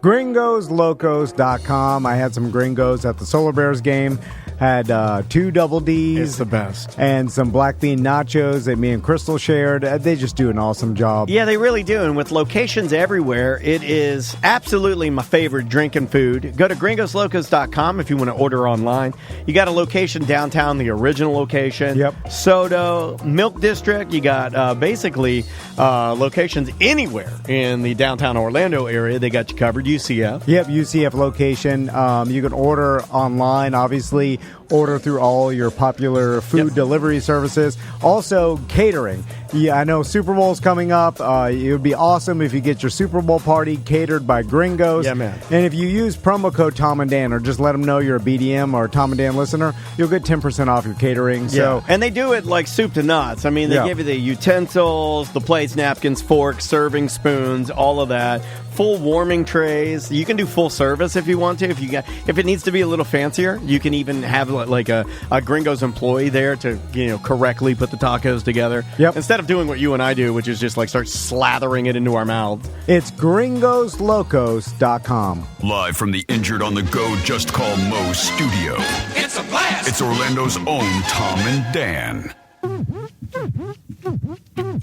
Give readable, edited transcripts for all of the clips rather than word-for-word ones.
GringosLocos.com. I had some gringos at the Solar Bears game. Had 2 double Ds. It's the best. And some black bean nachos that me and Crystal shared. They just do an awesome job. Yeah, they really do. And with locations everywhere, it is absolutely my favorite drinking food. Go to gringoslocos.com if you want to order online. You got a location downtown, the original location. Yep. Sodo, Milk District. You got basically locations anywhere in the downtown Orlando area. They got you covered. UCF. Yep, UCF location. You can order online, obviously. Order through all your popular food delivery services. Also, catering. Yeah, I know Super Bowl's coming up. It would be awesome if you get your Super Bowl party catered by Gringos. Yeah, man. And if you use promo code Tom and Dan, or just let them know you're a BDM or a Tom and Dan listener, you'll get 10% off your catering. So, and they do it like soup to nuts. I mean, they give you the utensils, the plates, napkins, forks, serving spoons, all of that. Full warming trays. You can do full service if you want to. If it needs to be a little fancier, you can even have like a Gringos employee there to correctly put the tacos together. Yep. Instead of doing what you and I do, which is just like start slathering it into our mouths. It's gringoslocos.com. Live from the Injured on the Go Just Call Mo studio. It's a blast! It's Orlando's own Tom and Dan.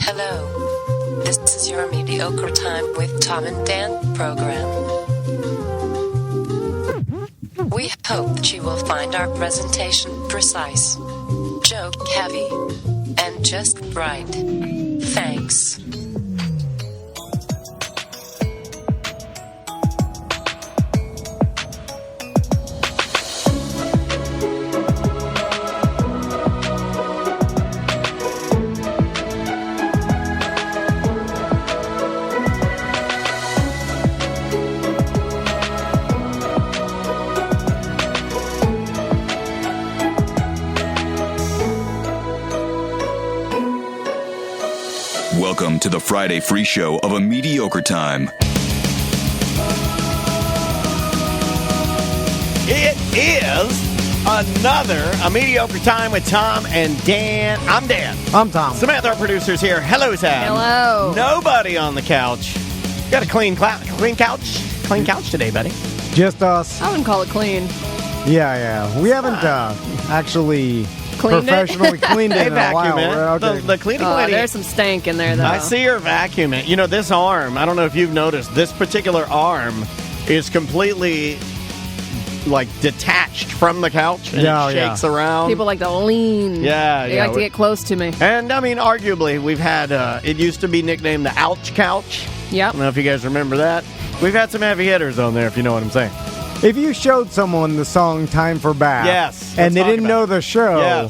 Hello. This is your Mediocre Time with Tom and Dan program. We hope that you will find our presentation precise, joke heavy, and just right. Thanks. Welcome to the Friday free show of A Mediocre Time. It is another A Mediocre Time with Tom and Dan. I'm Dan. I'm Tom. Samantha, our producer's here. Hello, Sam. Hello. Nobody on the couch. Got a clean couch. Clean couch today, buddy. Just us. I wouldn't call it clean. Yeah. We haven't actually professionally cleaned it in a while. Okay. The cleaning lady. There's some stank in there, though. I see her vacuuming. You know, this arm, I don't know if you've noticed, this particular arm is completely, detached from the couch and it shakes around. People like to lean. Yeah, They like to get close to me. And, I mean, arguably, we've had, it used to be nicknamed the Ouch Couch. Yep. I don't know if you guys remember that. We've had some heavy hitters on there, if you know what I'm saying. If you showed someone the song Time for Bath, yes, and they didn't know the show,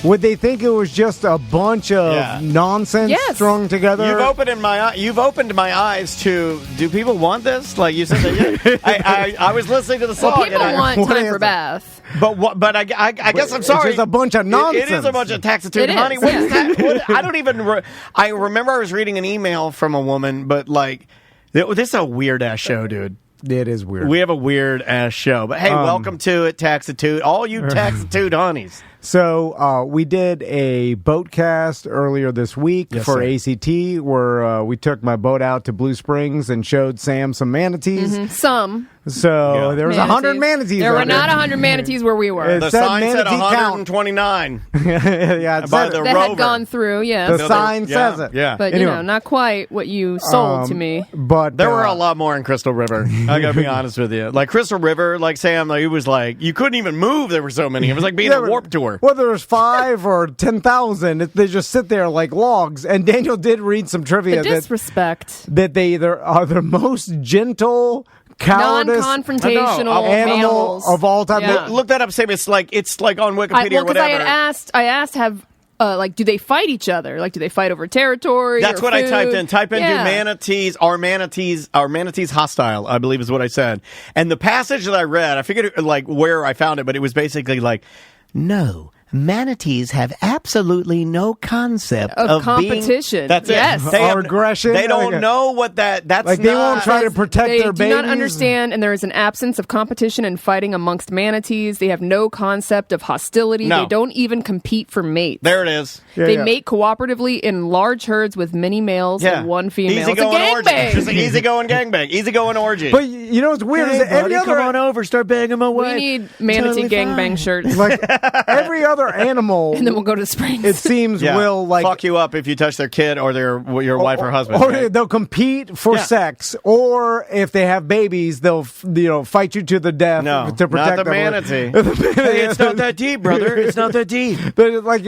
would they think it was just a bunch of nonsense strung together? You've opened my eyes to, do people want this? Like you said, I was listening to the song. Well, people want Time for Bath. But I guess I'm sorry. It's just a bunch of nonsense. It is a bunch of taxitude. Honey, what is that? I don't even... I remember I was reading an email from a woman, but this is a weird-ass show, dude. It is weird. We have a weird-ass show. But, hey, welcome to it, Taxitude. All you Taxitude honeys. So we did a boat cast earlier this week for ACT where we took my boat out to Blue Springs and showed Sam some manatees. Mm-hmm. Some. So there was 100 manatees. There were not 100 manatees where we were. The sign said 129. Yeah, by the that rover. had gone through, The sign says it. Yeah. But, anyway, not quite what you sold to me. But there were a lot more in Crystal River. I gotta be honest with you. Like Crystal River, Sam, it was you couldn't even move. There were so many. It was like being a warp tour. Whether there's 5 or 10,000, they just sit there like logs. And Daniel did read some trivia the disrespect that they either are the most gentle, cowardice, non-confrontational animal of all time. Yeah. Look that up, Sam. It's like on Wikipedia or whatever. I asked, do they fight each other? Do they fight over territory? That's what food? I typed in. Type in, do manatees, are manatees hostile, I believe is what I said. And the passage that I read, I figured where I found it, but it was basically no. manatees have absolutely no concept of competition. That's yes. it. They Or aggression. They don't know what that's like they won't try to protect They their do babies. not understand, and there is an absence of competition and fighting amongst manatees. They have no concept of hostility. No. They don't even compete for mates. There it is. Yeah, They yeah. mate cooperatively in large herds with many males and one female. Easy It's a going orgy. gangbang. It's an easy going gangbang. Easy going orgy. But you know what's weird is that every other come on over, start banging my We wife. need manatee Totally gangbang fine. shirts. like every other animal, And then we'll go to Springs. it seems Yeah. will like fuck you up if you touch their kid or your wife or husband. Or right? they'll compete for Yeah. sex, or if they have babies, they'll fight you to the death No, to protect not the them. manatee. Hey, it's not that deep, brother. It's not that deep. They're like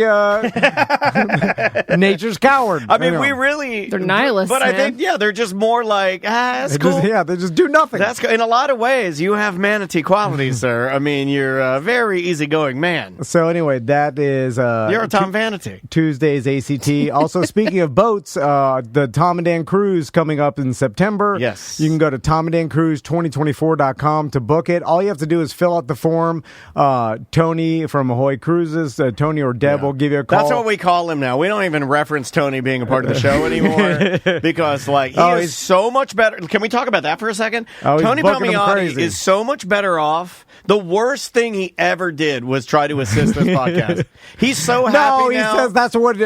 nature's coward. I mean, you know. we really They're nihilists, but I man. think they're just more like that's They cool. they just do nothing. That's in a lot of ways. You have manatee qualities, sir. I mean, you're a very easygoing man. So anyway, that is You're a Tom Vanity. Tuesday's ACT. Also, speaking of boats, the Tom and Dan Cruise coming up in September. Yes. You can go to tomanddancruise2024.com to book it. All you have to do is fill out the form. Tony from Ahoy Cruises, Tony or Deb will give you a call. That's what we call him now. We don't even reference Tony being a part of the show anymore because, like, he is he's so much better. Can we talk about that for a second? Oh, he's Tony booking them Palmiotti crazy. is so much better off. The worst thing he ever did was try to assist this podcast. He's so happy No, he now. says that's what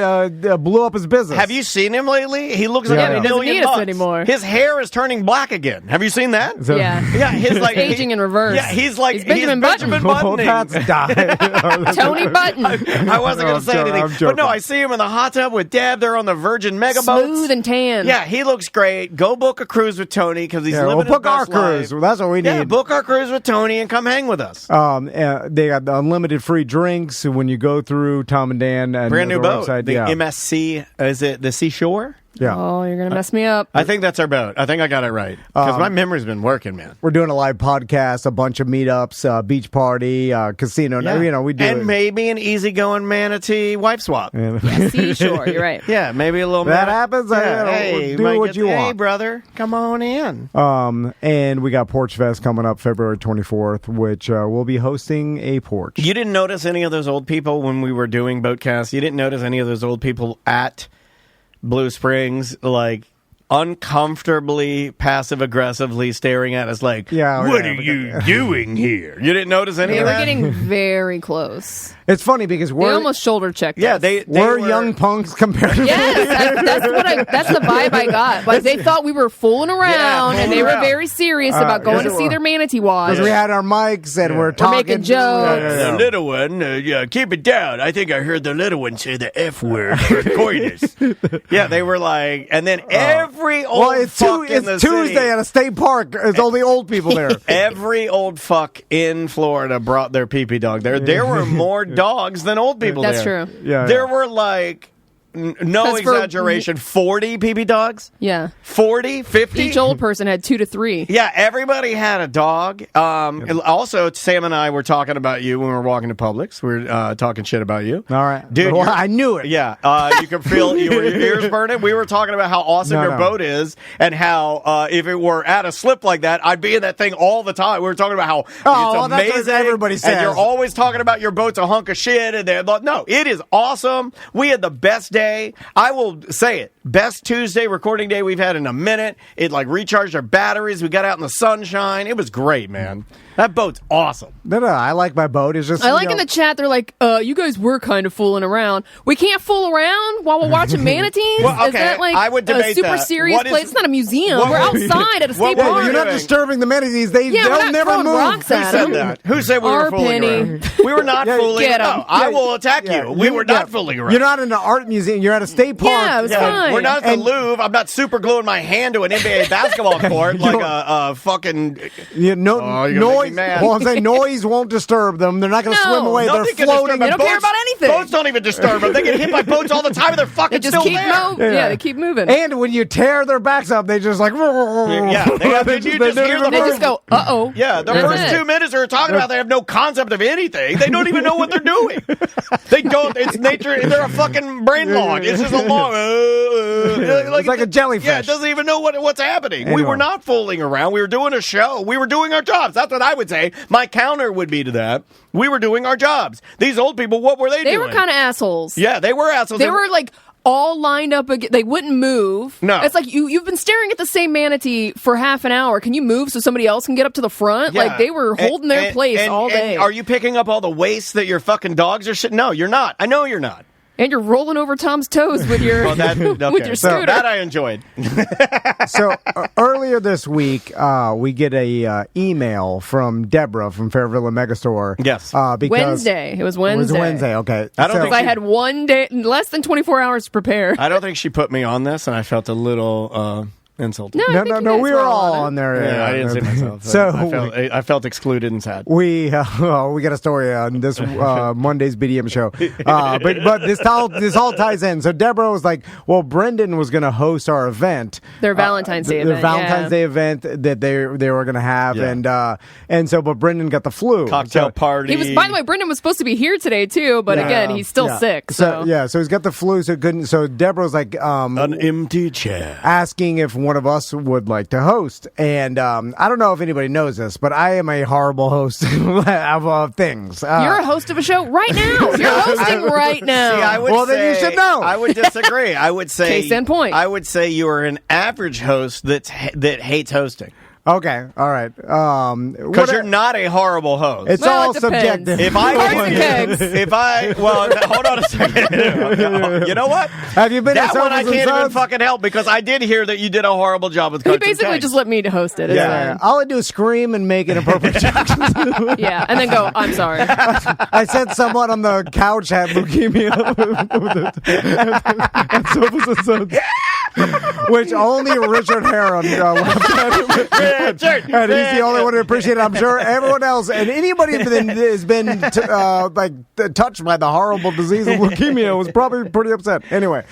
blew up his business. Have you seen him lately? He looks like Yeah. a He doesn't million need us bucks anymore. His hair is turning black again. Have you seen that? So- Yeah. Yeah, he's like aging in reverse. Yeah, he's like He's Benjamin Button. Well, Buttoning. that's died. Tony Button. I wasn't going to say I'm anything, joking. but no, I see him in the hot tub with Deb. They're on the Virgin Mega boats. Smooth and tan. Yeah, he looks great. Go book a cruise with Tony because he's Yeah, living well, his book our best life. cruise. Well, that's what we need. Yeah, book our cruise with Tony and come hang with us. They got the unlimited free drinks when you go through Tom and Dan and Brand new their boat. website. The Yeah. MSC, is it the Seashore? Yeah. Oh, you're going to mess me up. I think that's our boat. I think I got it right because my memory's been working, man. We're doing a live podcast, a bunch of meetups, beach party, casino. Yeah. You know, we do and it. maybe an easygoing manatee wife swap. Yeah, Yeah, seashore. You're right. maybe a little That mana- happens. Yeah, Hey, do might what get- you Hey, want. brother, come on in. And we got Porch Fest coming up February 24th, which we'll be hosting a porch. You didn't notice any of those old people when we were doing Boatcast? You didn't notice any of those old people at Blue Springs, like, uncomfortably passive-aggressively staring at us like, Yeah, what yeah, are but- you doing here? You didn't notice any They of were that? getting very close. It's funny because They we're almost shoulder checked Yeah, us. they we're were young punks compared to Yes, that's the vibe I got. Like they thought we were fooling around, and they were around. very serious about going to see their manatee watch. because we had our mics and we're talking. making jokes. The little one, keep it down. I think I heard the little one say the F word for coitus. Yeah, they were like, and then every old Well, it's fuck in the it's Tuesday city, at a state park. It's only old people there. every old fuck in Florida brought their pee-pee dog there. There were more dogs than old people That's there. true. Yeah, There yeah. were like, no 'Cause for- exaggeration, 40 pee-pee dogs? Yeah. 40? 50? Each old person had 2 to 3. Yeah, everybody had a dog. And also, Sam and I were talking about you when we were walking to Publix. We were talking shit about you. All right, Dude, Well, you're- I knew it. Yeah, you can feel your ears burning. We were talking about how awesome No, your no. boat is and how if it were at a slip like that, I'd be in that thing all the time. We were talking about how it's well, that's amazing. what everybody And says. you're always talking about your boat's a hunk of shit. And they're like, no, it is awesome. We had the best day. I will say it. Best Tuesday recording day we've had in a minute. It like recharged our batteries. We got out in the sunshine. It was great, man. That boat's awesome. No, I like my boat. It's just I like you in know, the chat, they're like, you guys were kind of fooling around. We can't fool around while we're watching manatees? Well, Is okay, that like I would a debate super that. serious What is- place? It's not a museum. what We're would- outside at a what state would Yeah, park. you're not doing? disturbing the manatees. They'll we're not never throwing move. rocks Who at said them. that? Who said we Our were fooling penny. around? We were not fooling Get 'em. around. No, I will attack you. We were not fooling around. You're not in an art museum. You're at a state park. Yeah, it was fine. We're not at the And- Louvre. I'm not super gluing my hand to an NBA basketball court like a fucking. You know, Oh, you're gonna make me noise. mad. Well, I'm saying noise won't disturb them. They're not going to No. swim away. Nothing They're can floating. disturb They them. don't care about anything. Boats don't even disturb them. They get hit by boats all the time, and they're fucking They just still keep there. moving. Yeah, they keep moving. And when you tear their backs up, they just like. Yeah, you just hear them They just go, uh-oh. Yeah, the That's first it. 2 minutes we were talking about, they have no concept of anything. They don't even know what they're doing. They don't. It's nature. They're a fucking brain log. It's just a log. It's like a jellyfish. Yeah, it doesn't even know what's happening. Anyway. We were not fooling around. We were doing a show. We were doing our jobs. That's what I would say. My counter would be to that. We were doing our jobs. These old people, what were they doing? They were kind of assholes. Yeah, they were assholes. They were like all lined up. They wouldn't move. No. It's like you've been staring at the same manatee for half an hour. Can you move so somebody else can get up to the front? Yeah. Like they were holding their place all day. And are you picking up all the waste that your fucking dogs are shit? No, you're not. I know you're not. And you're rolling over Tom's toes with your with your So scooter. that I enjoyed. So earlier this week, we get a email from Deborah from Fairvilla Megastore. Yes. Because Wednesday. It was Wednesday. It was Wednesday. Okay. I don't think I had one day, less than 24 hours to prepare. I don't think she put me on this, and I felt a little insulted. I think you guys we were were all all on there. Yeah, I didn't see myself. So I felt excluded and sad. we got a story on this Monday's BDM show, but this all ties in. So Deborah was like, "Well, Brendan was going to host our event, Their Valentine's Day their event. Valentine's Day event that they were going to have, Yeah. and so, but Brendan got the flu, Cocktail party. He was, by the way, Brendan was supposed to be here today too, but again, he's still sick. So, so he's got the flu, so couldn't. So Deborah was like, an empty chair. asking if one of us would like to host. And I don't know if anybody knows this, but I am a horrible host of things. you're a host of a show right now. You're hosting right now. See, I would Well, say, then you should know. I would disagree. I would say Case in point. I would say you are an average host that hates hosting Okay, all right. because you're not a horrible host. It's Well, all it depends. subjective. If I Cards was and kegs. hold on a second. You know what? Have you been That at one I Service and can't even Sons? fucking help because I did hear that you did a horrible job with He cards and basically kegs. just let me to host it. It's Yeah, fine. all I do is scream and make inappropriate jokes. Yeah, and then go, I'm sorry. I said someone on the couch had leukemia at Service and Sons. Which only Richard Heron and he's the only one who appreciated it. I'm sure everyone else and anybody that has been touched by the horrible disease of leukemia was probably pretty upset. Anyway,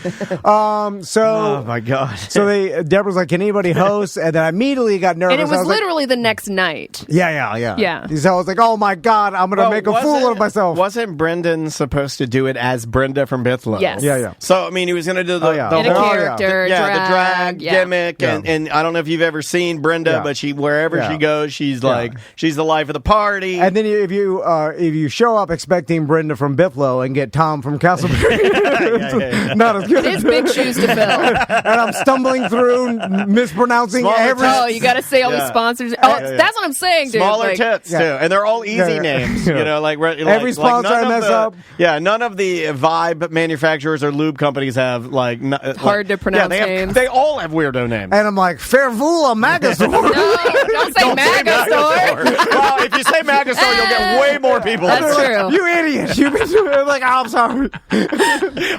Oh my god! so Deborah's like, "Can anybody host?" And then I immediately got nervous. And it I was like, literally the next night. yeah. So I was like, "Oh my god, I'm gonna make a fool of myself." Wasn't Brendan supposed to do it as Brenda from Bithlow? Yes. Yeah. So I mean, he was going to do the In a whole character, the drag yeah. gimmick, Yeah. and I don't know if you've ever seen Brenda, Yeah. but wherever Yeah. she goes, she's like she's the life of the party. And then if you show up expecting Brenda from Bithlow and get Tom from Castleberry, not as good. It's big shoes to fill. And I'm stumbling through, mispronouncing Smaller every. Oh, you got to say all these Yeah. sponsors. Yeah. That's what I'm saying, dude. Smaller Like, tits too, and they're all easy Yeah. names. Yeah. You know, like Every sponsor none I of mess up. Yeah, none of the Vibe manufacturers or lube companies have Hard to pronounce names. They all have weirdo names. And I'm like, Fairvilla Megastore. No, don't say Megastore. Well, if you say Megastore, you'll get way more people. That's true. You idiot. You've been doing it. Like, oh, I'm sorry.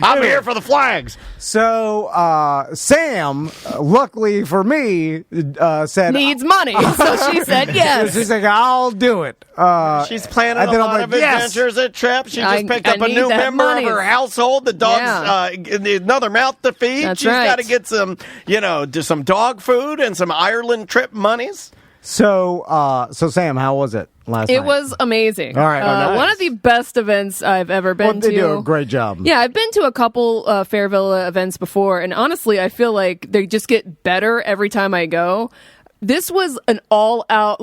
I'm here for the flags. So, Sam, luckily for me, said, Needs money. So she said yes. she's like, I'll do it. She's planning and a then I'm lot like, of yes. adventures at trips. She I- just picked I up a need new that member money. of her household. The dog's another mouth to feed. That's She's right. got to get some, just some dog food and some Ireland trip monies. So Sam, how was it last night? It was amazing. All right. Oh, nice. One of the best events I've ever been Well, they to. do a great job. Yeah, I've been to a couple Fairvilla events before, and honestly, I feel like they just get better every time I go. This was an all-out,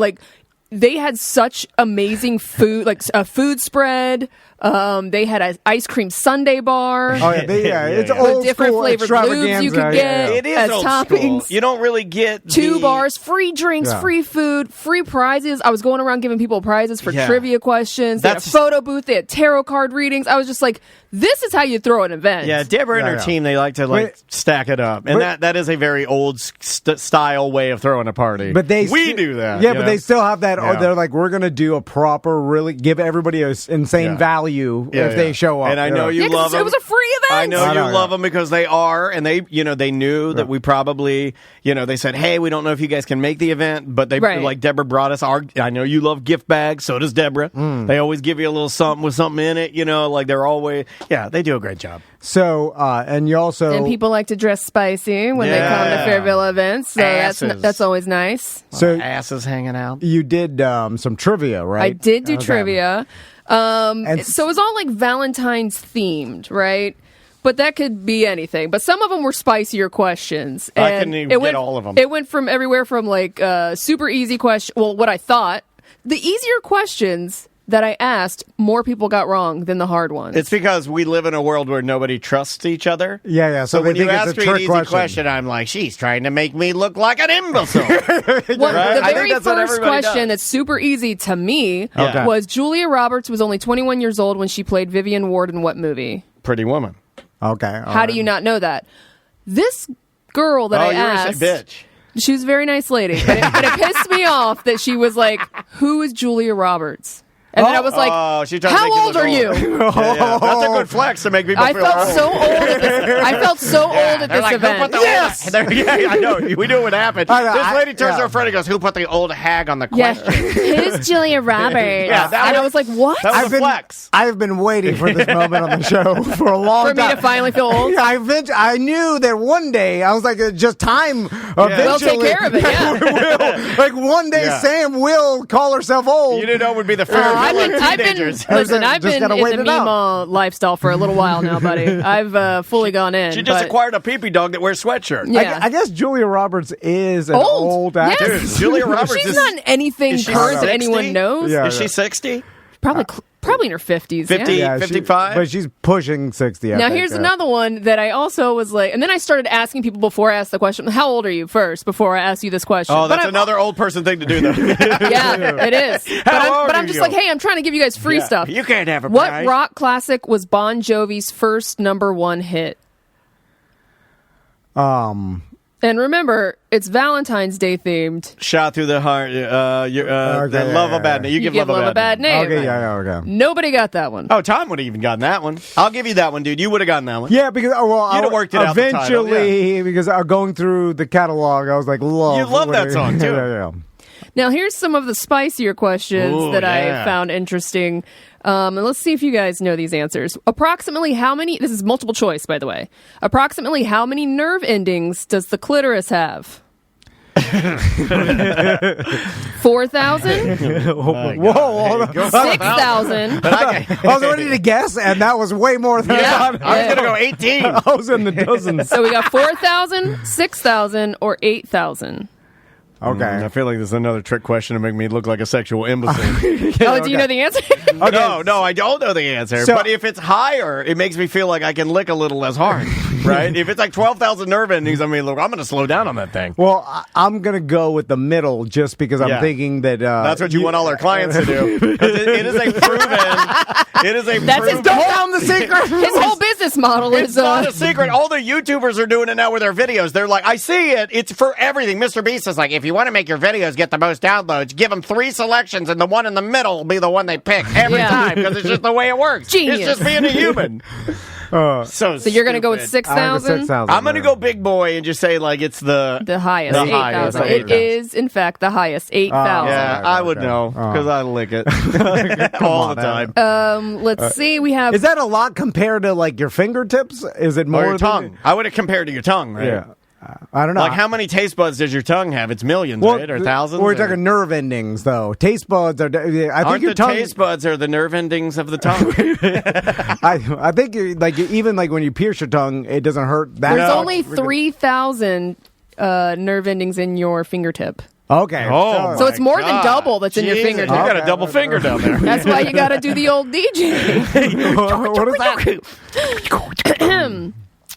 they had such amazing food, like a food spread. They had an ice cream sundae bar. Oh, yeah. It's yeah. old With different school flavored extravaganza. lubes you could Yeah. get. It is As old toppings. school. You don't really get 2 the- bars, free drinks, Yeah. free food, free prizes. I was going around giving people prizes for Yeah. trivia questions. They had a That's- photo booth. They had tarot card readings. I was just like, this is how you throw an event. Yeah, Deborah and her Yeah. team, they like to But- stack it up, and that is a very old style way of throwing a party. But we do that. Yeah, you but know? they still have that. Yeah. They're like, we're going to do a proper, really give everybody a insane Yeah. value Yeah, if they yeah. show up. And I know you Yeah, 'cause love them. it was a free event. I know I you know, love yeah. them because they are, and they knew that we probably, they said, hey, we don't know if you guys can make the event, but they Right. like Deborah brought us I know you love gift bags, so does Deborah. They always give you a little something with something in it, like they're always, they do a great job. So, and you also. And people like to dress spicy when they come to Yeah. Fairvilla events, so Asses. that's always nice. So Asses hanging out. you did some trivia, right? I did do Okay. trivia. And So it was all like Valentine's themed, right? But that could be anything. But some of them were spicier questions. And I couldn't even get all of them. It went from everywhere from like super easy question. Well, what I thought, the easier questions that I asked, more people got wrong than the hard ones. It's because we live in a world where nobody trusts each other. Yeah. So when you ask me an easy question, I'm like, she's trying to make me look like an imbecile. The very first question that's super easy to me was Julia Roberts was only 21 years old when she played Vivian Ward in what movie? Pretty Woman. Okay. How do you not know that? This girl that I asked, bitch. she was a very nice lady, but it pissed me off that she was like, who is Julia Roberts? And then I was like, how old are you? Yeah. That's a good flex to make people feel old. I felt so old at this event. Yes! I know. We knew what happened. This lady turns to her friend and goes, who put the old hag on the question? Who's Julia Roberts? I was like, what? That was a flex. I've been waiting for this moment on the show for a long time. For me to finally feel old? I knew that one day, I was like, just time. We'll take care of it, yeah. Like one day, Sam will call herself old. You didn't know it would be the Fairvilla teenagers. I've been in the Mima lifestyle for a little while now, buddy. I've fully gone in. She just acquired a pee-pee dog that wears sweatshirt. Yeah. I guess Julia Roberts is an old actor. Yes. Dude, Julia Roberts She's not anything current that anyone knows. Yeah, is she 60? Probably in her 50s. 50, yeah. 55? But she's pushing 60. Now, here's another one that I also was like, and then I started asking people before I asked the question, how old are you first, before I ask you this question? Oh, that's another old person thing to do, though. Yeah, it is. But I'm just like, hey, I'm trying to give you guys free stuff. You can't have a What prize. rock classic was Bon Jovi's first #1 hit? And remember, it's Valentine's Day themed. Shot through the heart. Love a bad name. You give love a bad name. Okay, okay. Nobody got that one. Oh, Tom would have even gotten that one. I'll give you that one, dude. You would have gotten that one. Yeah, because you'd have worked it out. Eventually, because going through the catalog, I was like, love. You love that song too. Yeah. Now, here's some of the spicier questions that I found interesting. And let's see if you guys know these answers. Approximately how many, this is multiple choice, by the way. Approximately how many nerve endings does the clitoris have? 4,000? Whoa, 6,000? I was ready to guess, and that was way more than I thought. I was going to go 18. I was in the dozens. So we got 4,000, 6,000, or 8,000. Okay. I feel like this is another trick question to make me look like a sexual imbecile. Do you know the answer? No, I don't know the answer. But if it's higher, it makes me feel like I can lick a little less hard, right? If it's like 12,000 nerve endings, I mean, look, I'm going to slow down on that thing. Well, I'm going to go with the middle just because I'm thinking that... that's what you want all our clients to do. It is a proven... That's his don't down the secret. His whole business model it's not a secret. All the YouTubers are doing it now with their videos. They're like, I see it. It's for everything. Mr. Beast is like, if you want to make your videos get the most downloads, give them 3 selections, and the one in the middle will be the one they pick every time because it's just the way it works. Genius. It's just being a human. So you're going to go with 6,000? I'm going to go big boy and just say like it's the highest, 8,000. It is, in fact, the highest, 8,000. Yeah, I would know because I lick it all the time. Let's see. We have. Is that a lot compared to like your fingertips? Is it more your tongue? I would have compared to your tongue, right? Yeah. I don't know. Like, how many taste buds does your tongue have? It's millions, right? Or thousands? We're talking nerve endings, though. Taste buds are... I think your tongue... taste buds are the nerve endings of the tongue. I think, even when you pierce your tongue, it doesn't hurt that There's much. only 3,000 nerve endings in your fingertip. Okay. So it's more than double that's in your fingertip. You got a double finger down there. That's why you got to do the old DJ. What is that?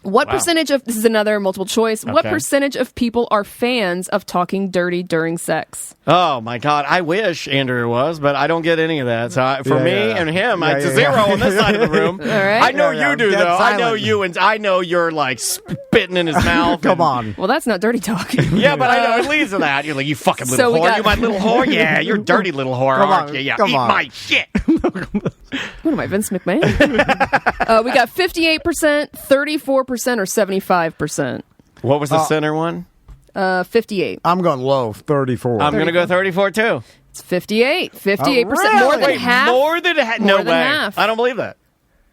What percentage of, this is another multiple choice, what Okay. percentage of people are fans of talking dirty during sex? Oh, my God. I wish Andrew was, but I don't get any of that. So for me and him, it's a zero on this side of the room. All right. I know you do, Dead though. silent. I know you, and I know you're, like, spitting in his mouth. Come on. Well, that's not dirty talk. Yeah, but I know it leads to that. You're like, you fucking So little we whore. got- You my little whore? Yeah, you're dirty little whore, Come aren't on, you? Yeah, come eat on. my shit. What am I, Vince McMahon? We got 58%, 34%, or 75%. What was the center one? 58. I'm going low, 34. I'm going to go 34, too. It's 58. 58%. really? More than Wait, half. more than half? More No than way. half. I don't believe that.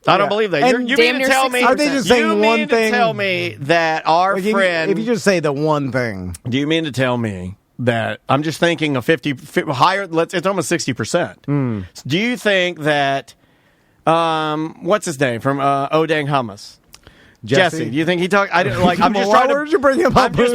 I don't believe that. And You damn mean to near tell me? 60%. Are they just saying you one mean thing? to tell me that our friend? If you just say the one thing. Do you mean to tell me that I'm just thinking a 50 higher? It's almost 60%. Do you think that what's his name from Odang Hummus? Jesse. Do you think he talked? I'm just trying to. Why did you bring him up? I'm just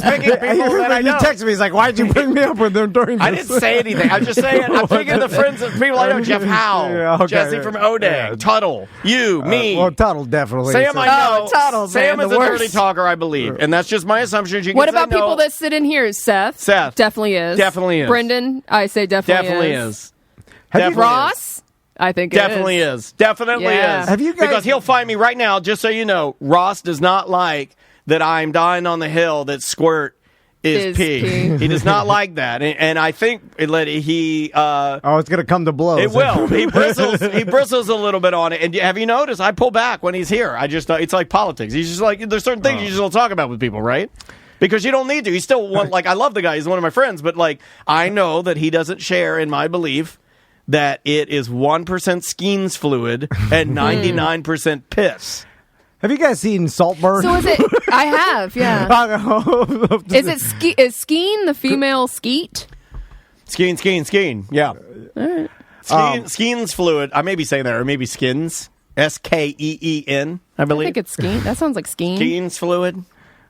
picking people that I know. He texted me. He's like, "Why'd you bring me up with them during this?" I didn't say anything. I'm just saying. I'm thinking of the friends of people I know. Jeff Howe, Jesse from Odang, Tuttle, you, me. Well, Tuttle definitely. Sam, I know. Tuttle, Sam man, is a dirty talker, I believe, and that's just my assumption. What about people that sit in here? Seth definitely is. Definitely is. Brendan, I say definitely is. Ross, I think definitely is. Definitely is. Have you guys? Because he'll find me right now. Just so you know, Ross does not like that I'm dying on the hill that Squirt is pee. He does not like that, and I think it's gonna come to blows. It will. He bristles a little bit on it. And have you noticed? I pull back when he's here. I just it's like politics. He's just like there's certain things you just don't talk about with people, right? Because you don't need to. He's still one. I love the guy. He's one of my friends, but I know that he doesn't share in my belief that it is 1% Skeens fluid and 99% piss. Have you guys seen Saltburn? So is it? I have, yeah. Is it Skeen, the female skeet? Skeen, yeah. All right. Skeens fluid. I may be saying that, or maybe Skins. Skeen, I believe. I think it's Skeen. That sounds like Skeen. Skeens fluid.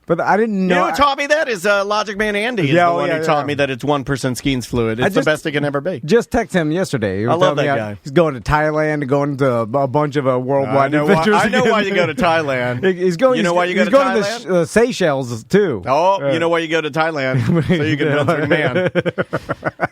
But I didn't know. You know who taught me that is Logic Man Andy. Is the one who taught me that it's 1% Skeens fluid. It's the best it can ever be. Just text him yesterday. I love that guy. He's going to Thailand, going to a bunch of worldwide adventures. I know why you go to Thailand. He's going. You know why you go to Thailand? Thailand? He's going to Seychelles too. Oh, you know why you go to Thailand? So you can Vince McMahon.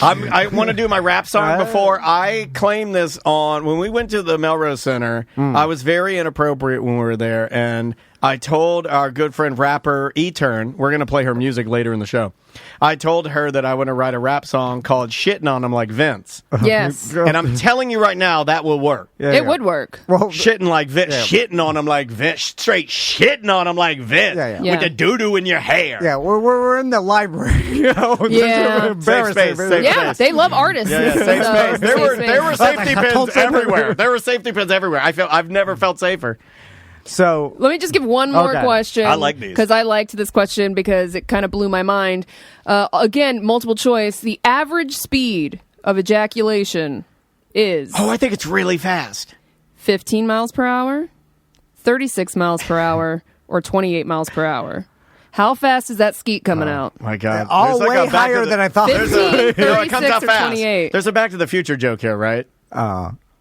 I want to do my rap song before I claim this on. When we went to the Melrose Center, I was very inappropriate when we were there, and I told our good friend rapper E-Turn, we're going to play her music later in the show. I told her that I want to write a rap song called Shitting on Him Like Vince. Yes. And I'm telling you right now, that will work. It would work. Well, Shitting like Vince. Yeah. Shitting on him like Vince. Straight shitting on him like Vince. With the doo-doo in your hair. Yeah, we're in the library. Yeah. Safe space. They love artists. Yeah, safe space. There were safety pins everywhere. There were safety pins everywhere. I've never felt safer. So let me just give one more question. I like these because I liked this question because it kind of blew my mind. Again, multiple choice. The average speed of ejaculation is I think it's really fast. 15 miles per hour, 36 miles per hour, or 28 miles per hour. How fast is that skeet coming out? My God, all way higher than I thought. 15, 36, or 28. There's a Back to the Future joke here, right?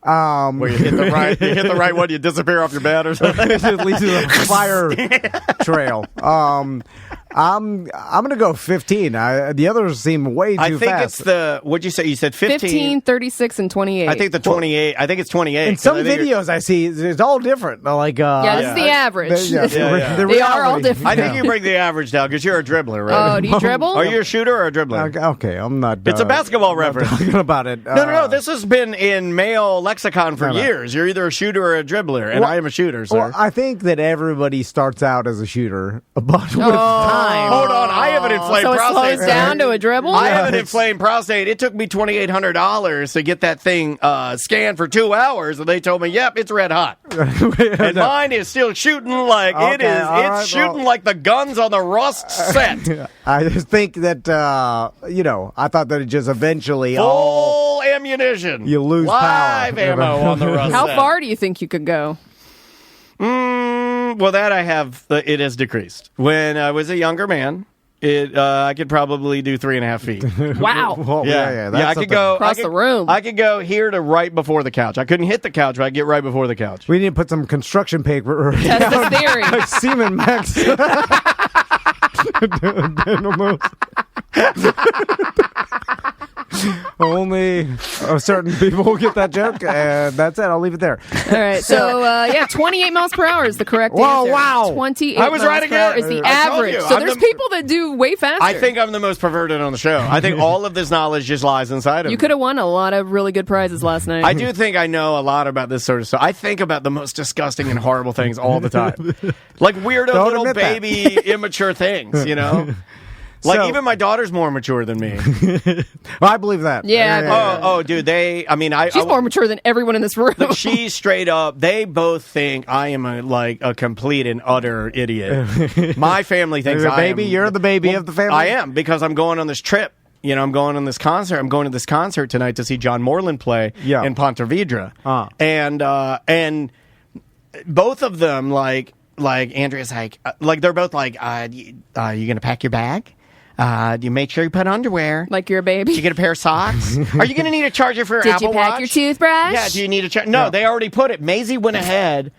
Where you hit the right one, you disappear off your bed or something. It leads to a fire trail. I'm going to go 15. The others seem way too fast. I think it's what'd you say? You said 15? 36, and 28. I think the 28. I think it's 28. In some videos I see, it's all different. This is the average. They are all different. I think you bring the average down because you're a dribbler, right? Oh, do you dribble? Are you a shooter or a dribbler? Okay, I'm not. It's a basketball reference. Talking about it. No. This has been in male lexicon for years. You're either a shooter or a dribbler, and I am a shooter, sir. Well, I think that everybody starts out as a shooter, but with time. Hold on, I have an inflamed prostate. It slows down to a dribble? I have an inflamed prostate. It took me $2,800 to get that thing scanned for 2 hours, and they told me, yep, it's red hot. And mine is still shooting like it is. It's shooting like the guns on the Rust set. I just think that, I thought that it just eventually full ammunition. You lose live power. Ammo on the Rust How set. far do you think you could go? Well, that I have. It has decreased. When I was a younger man, I could probably do 3.5 feet. Wow. Well, yeah. I could go across the room. I could go here to right before the couch. I couldn't hit the couch, but I could get right before the couch. We need to put some construction paper. Test the theory. Like Seaman Max. Only certain people will get that joke, and that's it. I'll leave it there. All right. So, 28 miles per hour is the correct Whoa, answer. wow. 28 I was miles right per again. hour is the I told average. you, So I'm there's the- people that do way faster. I think I'm the most perverted on the show. I think all of this knowledge just lies inside of me. You could have won a lot of really good prizes last night. I do think I know a lot about this sort of stuff. I think about the most disgusting and horrible things all the time. Like weirdo Don't little admit that. baby immature things, Like, even my daughter's more mature than me. Well, I believe that. Yeah. Oh, dude, She's more mature than everyone in this room. Like, she's straight up, they both think I am a complete and utter idiot. My family thinks You're the baby of the family. I am, because I'm going on this trip. I'm going on this concert. I'm going to this concert tonight to see John Moreland play in Ponte Vedra. And both of them, like Andrea's like they're both like, you gonna pack your bag? Do you make sure you put underwear? Like you're a baby. Did you get a pair of socks? Are you gonna need a charger for your Did Apple you pack Watch? your toothbrush? Yeah. Do you need a charger? No, they already put it. Maisie went ahead.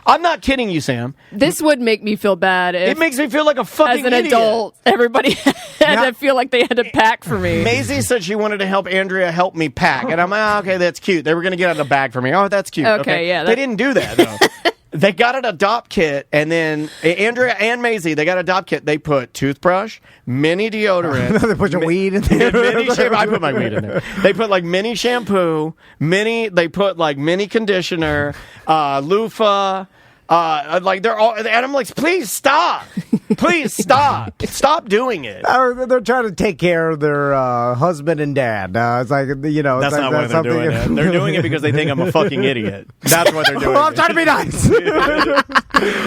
I'm not kidding you, Sam. This would make me feel bad. If, It makes me feel like a fucking as an idiot. adult, everybody had to feel like they had to pack for me. Maisie said she wanted to help Andrea help me pack, and I'm like, okay, that's cute. They were going to get out a bag for me. Oh, that's cute. Okay, yeah, They didn't do that, though. They got an adopt kit, and then Andrea and Maisie, they got an adopt kit. They put toothbrush, mini deodorant. They put your weed in there. Mini shampoo. I put my weed in there. They put like mini shampoo, they put like mini conditioner, loofah. Like they're all, and I'm like, please stop, stop doing it. They're trying to take care of their husband and dad. It's like, That's not why they're doing it. They're doing it because they think I'm a fucking idiot. That's why they're doing it. Well, I'm trying to be nice.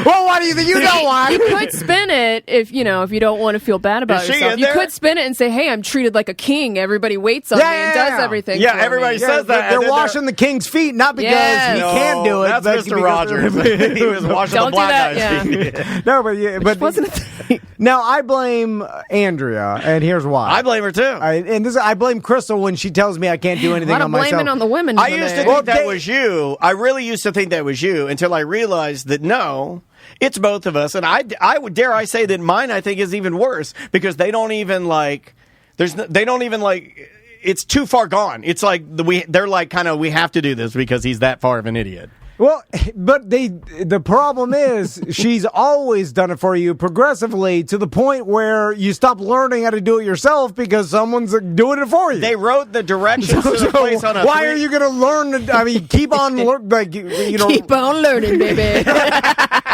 Well, why do you think? You know why? You could spin it if you don't want to feel bad about Is she yourself. in You there? could spin it and say, "Hey, I'm treated like a king. Everybody waits on me and does everything." Yeah, for everybody me. says that. They're washing the king's feet, not because Yes. he can't do it. That's but Mr. because- Rogers. He was washing Don't the do black that, guy's yeah. feet. No, but Wasn't a thing. now I blame Andrea, and here's why. I blame her too. I blame Crystal when she tells me I can't do A anything lot on of myself. blaming on the women. I today. used to think that was you. I really used to think that was you until I realized that no, it's both of us. And I would dare I say that mine I think is even worse because they don't even like. They don't even like. It's too far gone. It's like they're like kind of we have to do this because he's that far of an idiot. Well, but the problem is she's always done it for you progressively to the point where you stop learning how to do it yourself because someone's doing it for you. They wrote the directions to the place on a. Why are you going to learn? I mean, keep on Keep on learning, baby.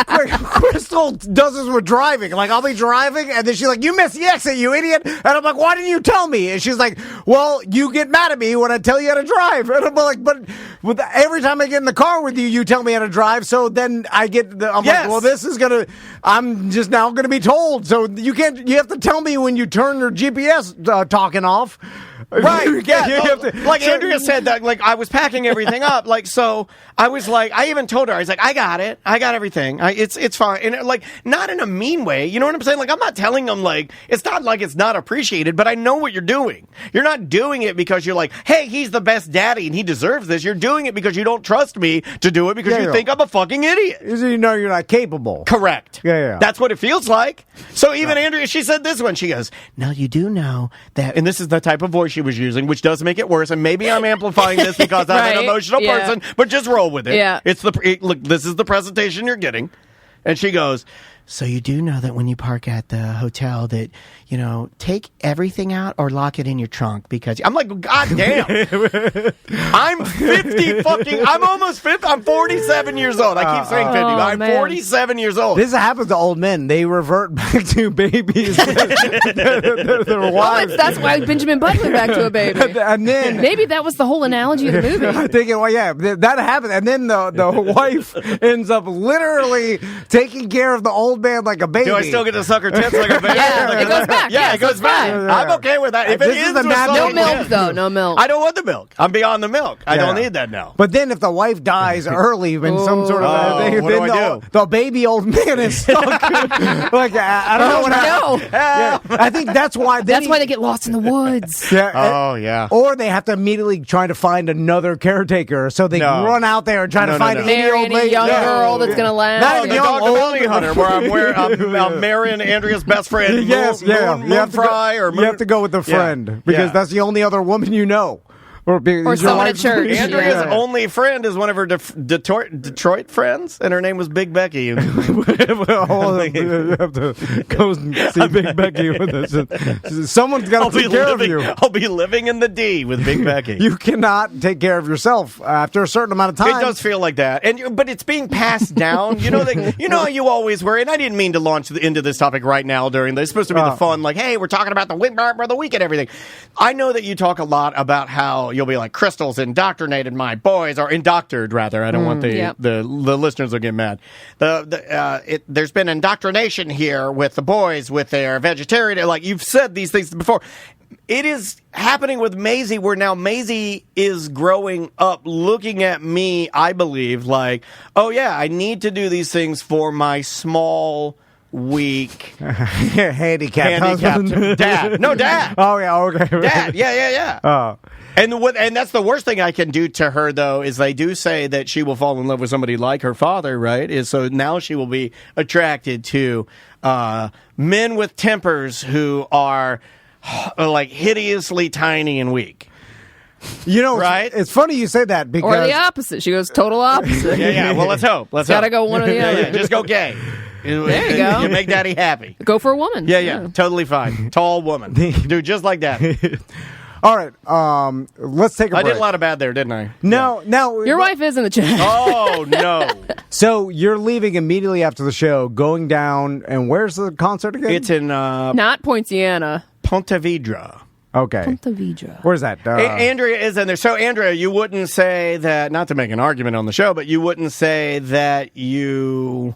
Crystal does this with driving. Like, I'll be driving, and then she's like, "You missed the exit, you idiot!" And I'm like, "Why didn't you tell me?" And she's like, "Well, you get mad at me when I tell you how to drive." And I'm like, "But every time I get in the car with you, you tell me how to drive." So then I'm like, "Well, this is gonna. I'm just now gonna be told. So you can't. You have to tell me when you turn your GPS talking off." Right, yeah. You have to- like Andrea said that, like I was packing everything up, like so. I was like, I even told her, I was like, I got it, I got everything. It's fine, and like not in a mean way. You know what I'm saying? Like I'm not telling them like it's not like it's not appreciated, but I know what you're doing. You're not doing it because you're like, hey, he's the best daddy and he deserves this. You're doing it because you don't trust me to do it because you think I'm a fucking idiot. You know you're not capable. Correct. Yeah. That's what it feels like. So even Andrea, she said this one. She goes, now you do know that, and this is the type of voice she was using, which does make it worse. And maybe I'm amplifying this because I'm an Right. emotional person, but just roll with it. Yeah. Look, this is the presentation you're getting. And she goes, so you do know that when you park at the hotel that, take everything out or lock it in your trunk because I'm like, God damn. I'm 50 I'm almost 50. I'm 47 years old. I keep saying 50, but I'm man. 47 years old. This happens to old men. They revert back to babies. Their wives. That's why Benjamin Button went back to a baby. And then Maybe that was the whole analogy of the movie. I'm thinking, well, yeah, that happened. And then the wife ends up literally taking care of the old man like a baby. Do I still get to suck her tits like a baby? Yeah, it goes back. Yeah, Yes, it goes that's back. fine. I'm okay with that. If This it is ends the with mad- No something- milk, though. No milk. I don't want the milk. I'm beyond the milk. I don't need that now. But then if the wife dies early in some sort of thing, what then do I do? the baby old man is stuck. Like, I don't know what happened. No. Yeah, I think that's why. That's why they get lost in the woods. Yeah, Oh, yeah. Or they have to immediately try to find another caretaker, so they No. run out there and try to find no. any Marry old any lady. young Yeah. girl that's going to last. Not Oh, even the young, Dog the old. Bounty Hunter, where I'm marrying Andrea's best friend. Yes, yeah. Moon You have to Fry go, or you have to go with the friend because Yeah. that's the only other woman you know. Or someone at church. Andrea's Yeah. only friend is one of her Detroit friends, and her name was Big Becky. You have to go and see Big Becky with us. Someone's got to take care of you. I'll be living in the D with Big Becky. You cannot take care of yourself after a certain amount of time. It does feel like that, but it's being passed down. How you always were, and I didn't mean to launch into this topic right now during this. It's supposed to be the fun, like, hey, we're talking about the week and everything. I know that you talk a lot about how you'll be like, Crystal's indoctrinated my boys, or indoctored rather. I don't want the listeners will get mad. There's been indoctrination here with the boys with their vegetarian. Like you've said these things before. it is happening with Maisie, where now Maisie is growing up looking at me, I believe, like, oh, yeah, I need to do these things for my small, weak, handicapped dad. No, dad. Oh, yeah, okay. Dad, yeah. Oh. And that's the worst thing I can do to her, though, is they do say that she will fall in love with somebody like her father, right? So now she will be attracted to men with tempers who are like hideously tiny and weak. You know, right? It's funny you say that because... Or the opposite. She goes total opposite. Yeah. Well, let's hope. Gotta go one or the other. Yeah. Just go gay. There you go. You make daddy happy. Go for a woman. Yeah. Totally fine. Tall woman. Dude, just like that. All right, let's take a break. I did a lot of bad there, didn't I? No. Your wife is in the chat. Oh, no. So you're leaving immediately after the show, going down, and where's the concert again? It's in... Not Poinciana. Ponte Vedra. Okay. Ponte Vedra. Where's that? Andrea is in there. So, Andrea, you wouldn't say that, not to make an argument on the show, but you wouldn't say that you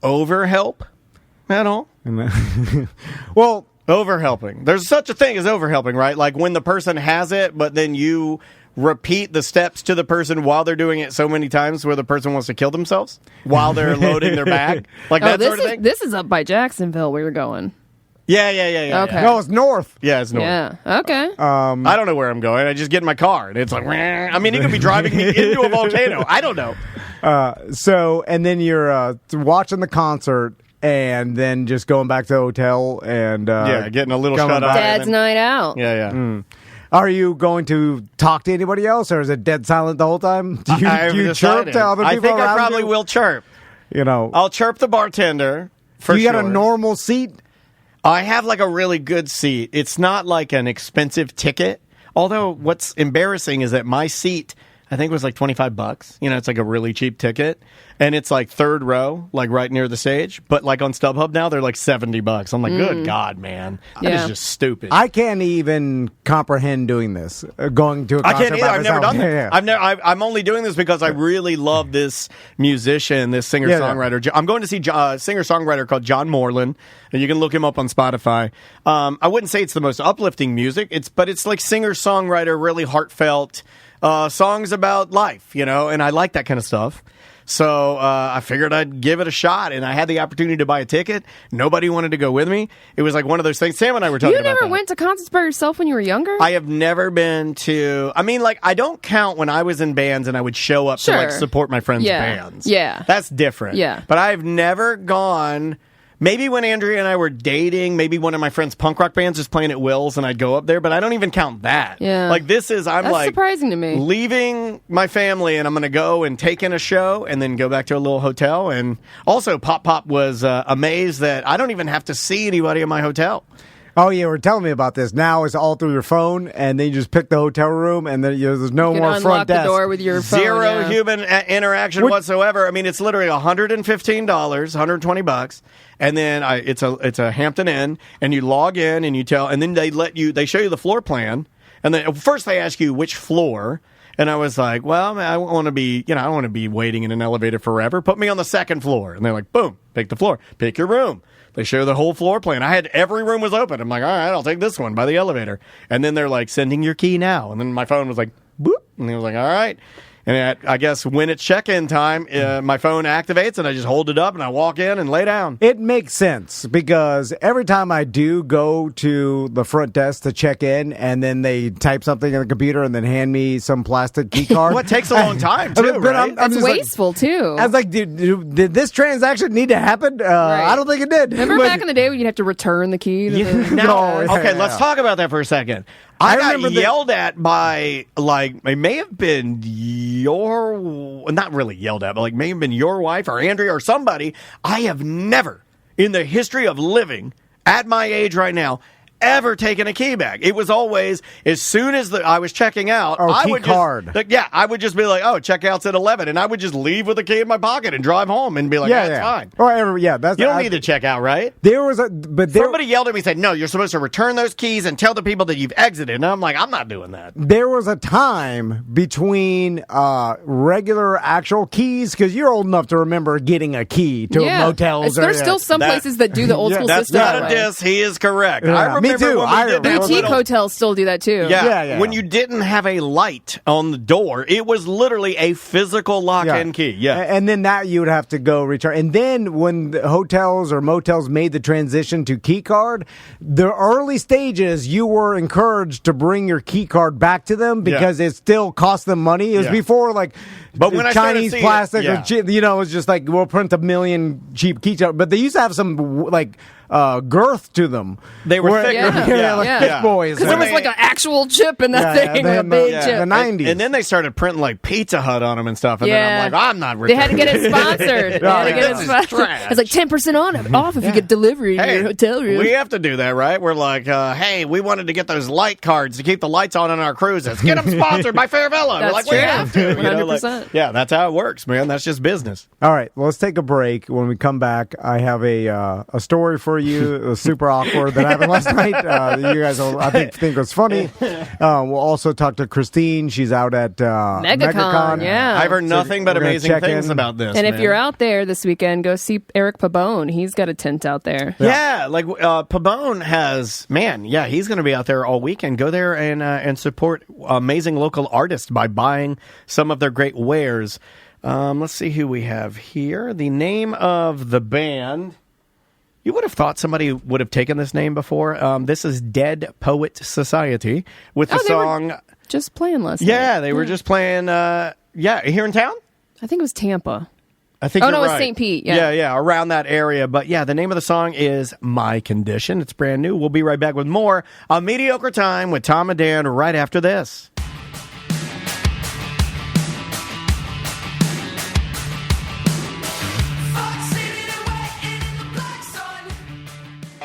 overhelp at all? Well... Overhelping. There's such a thing as overhelping, right? Like when the person has it, but then you repeat the steps to the person while they're doing it so many times where the person wants to kill themselves while they're loading their bag. Like that sort of thing. This is up by Jacksonville where you're going. Yeah. Okay. No, it's north. Yeah, it's north. Yeah. Okay. I don't know where I'm going. I just get in my car and it's like, I mean, you could be driving me into a volcano. I don't know. So, and then you're watching the concert. And then just going back to the hotel and... getting a little shut up. Dad's night out. Yeah. Are you going to talk to anybody else, or is it dead silent the whole time? Do you chirp to other people I think I around probably you? will chirp. You know, I'll chirp the bartender, for you sure. got a normal seat? I have like a really good seat. It's not like an expensive ticket. Although what's embarrassing is that my seat, I think, was like $25. You know, it's like a really cheap ticket. And it's like third row, like right near the stage. But like on StubHub now, they're like $70. I'm like, good God, man. That is just stupid. I can't even comprehend doing this. Going to a concert I can't either. by I've never myself. done that. Yeah. I'm only doing this because I really love this musician, this singer-songwriter. I'm going to see a singer-songwriter called John Moreland, and you can look him up on Spotify. I wouldn't say it's the most uplifting music, but it's like singer-songwriter, really heartfelt songs about life, you know, and I like that kind of stuff. So I figured I'd give it a shot, and I had the opportunity to buy a ticket. Nobody wanted to go with me. It was like one of those things. Sam and I were talking about that. You never went to concerts by yourself when you were younger? I have never been to... I mean, like, I don't count when I was in bands and I would show up to, like, support my friends' bands. Yeah. That's different. Yeah. But I've never gone... Maybe when Andrea and I were dating, maybe one of my friends' punk rock bands was playing at Will's and I'd go up there, but I don't even count that. Yeah. Like, this is, That's like... surprising to me. Leaving my family and I'm going to go and take in a show and then go back to a little hotel. And also, Pop was amazed that I don't even have to see anybody in my hotel. Oh, yeah, were telling me about this. Now it's all through your phone, and then you just pick the hotal room, and then there's no more front desk. Unlock the door with your phone. Zero human interaction whatsoever. I mean, it's literally $115, $120, and then it's a Hampton Inn, and you log in and you tell, and then they show you the floor plan, and then first they ask you which floor. And I was like, well, I don't want to be waiting in an elevator forever. Put me on the second floor. And they're like, boom, pick the floor. Pick your room. They show the whole floor plan. Every room was open. I'm like, all right, I'll take this one by the elevator. And then they're like, sending your key now. And then my phone was like, boop. And they was like, all right. And I guess when it's check-in time, my phone activates, and I just hold it up, and I walk in and lay down. It makes sense, because every time I do go to the front desk to check in, and then they type something in the computer and then hand me some plastic key card. Well, it takes a long time, too, right? It's wasteful, too. I was like, did this transaction need to happen? Right. I don't think it did. Remember back in the day when you'd have to return the key? Let's talk about that for a second. I got yelled at by, like, it may have been not really yelled at, but like may have been your wife or Andrea or somebody. I have never, in the history of living at my age right now, ever taken a key bag. It was always, as soon as I was checking out, I would just be like, checkout's at 11, and I would just leave with the key in my pocket and drive home and be like, that's fine. You don't need to check out, right? Somebody yelled at me and said, no, you're supposed to return those keys and tell the people that you've exited. And I'm like, I'm not doing that. There was a time between regular actual keys, because you're old enough to remember getting a key to motels. There's still some places that do the old school that's system. That's not a diss. He is correct. Yeah, I remember remember too. when we did that Boutique little- hotels still do that too. Yeah. When you didn't have a light on the door, it was literally a physical lock and key. Yeah. And then that you would have to go return. And then when the hotels or motels made the transition to key card, the early stages, you were encouraged to bring your key card back to them because it still cost them money. It was before like but when Chinese plastic it, or, you know, it was just like, we'll print 1 million cheap key cards. But they used to have some like girth to them. They were thicker. Like thick boys. Because there was like an actual chip in that thing, a big chip. The 90s. And then they started printing like Pizza Hut on them and stuff. And then I'm like, I'm not They returning. had to get it sponsored. It's like 10% off if you get delivery in your hotel room. We have to do that, right? We're like, hey, we wanted to get those light cards to keep the lights on our cruises. Get them sponsored by Fairvilla. We're like, true. we have to. 100%. Yeah, that's how it works, man. That's just business. All right, well, let's take a break. When we come back, I have a story for you. It was super awkward that happened last night. You guys will, I think it was funny. We'll also talk to Christine. She's out at Megacon. Yeah. I've heard nothing but amazing things about this. And if man. you're out there this weekend, go see Eric Pabone. He's got a tent out there. Yeah, like Pabone has, he's going to be out there all weekend. Go there and support amazing local artists by buying some of their great wares. Let's see who we have here. The name of the band. You would have thought somebody would have taken this name before. This is Dead Poet Society with the song. Just playing last night. Yeah, they were just playing. Here in town. I think it was Tampa. I think. Oh, you're no, it's right. St. Pete. Yeah, around that area. But yeah, the name of the song is My Condition. It's brand new. We'll be right back with more on Mediocre Time with Tom and Dan right after this.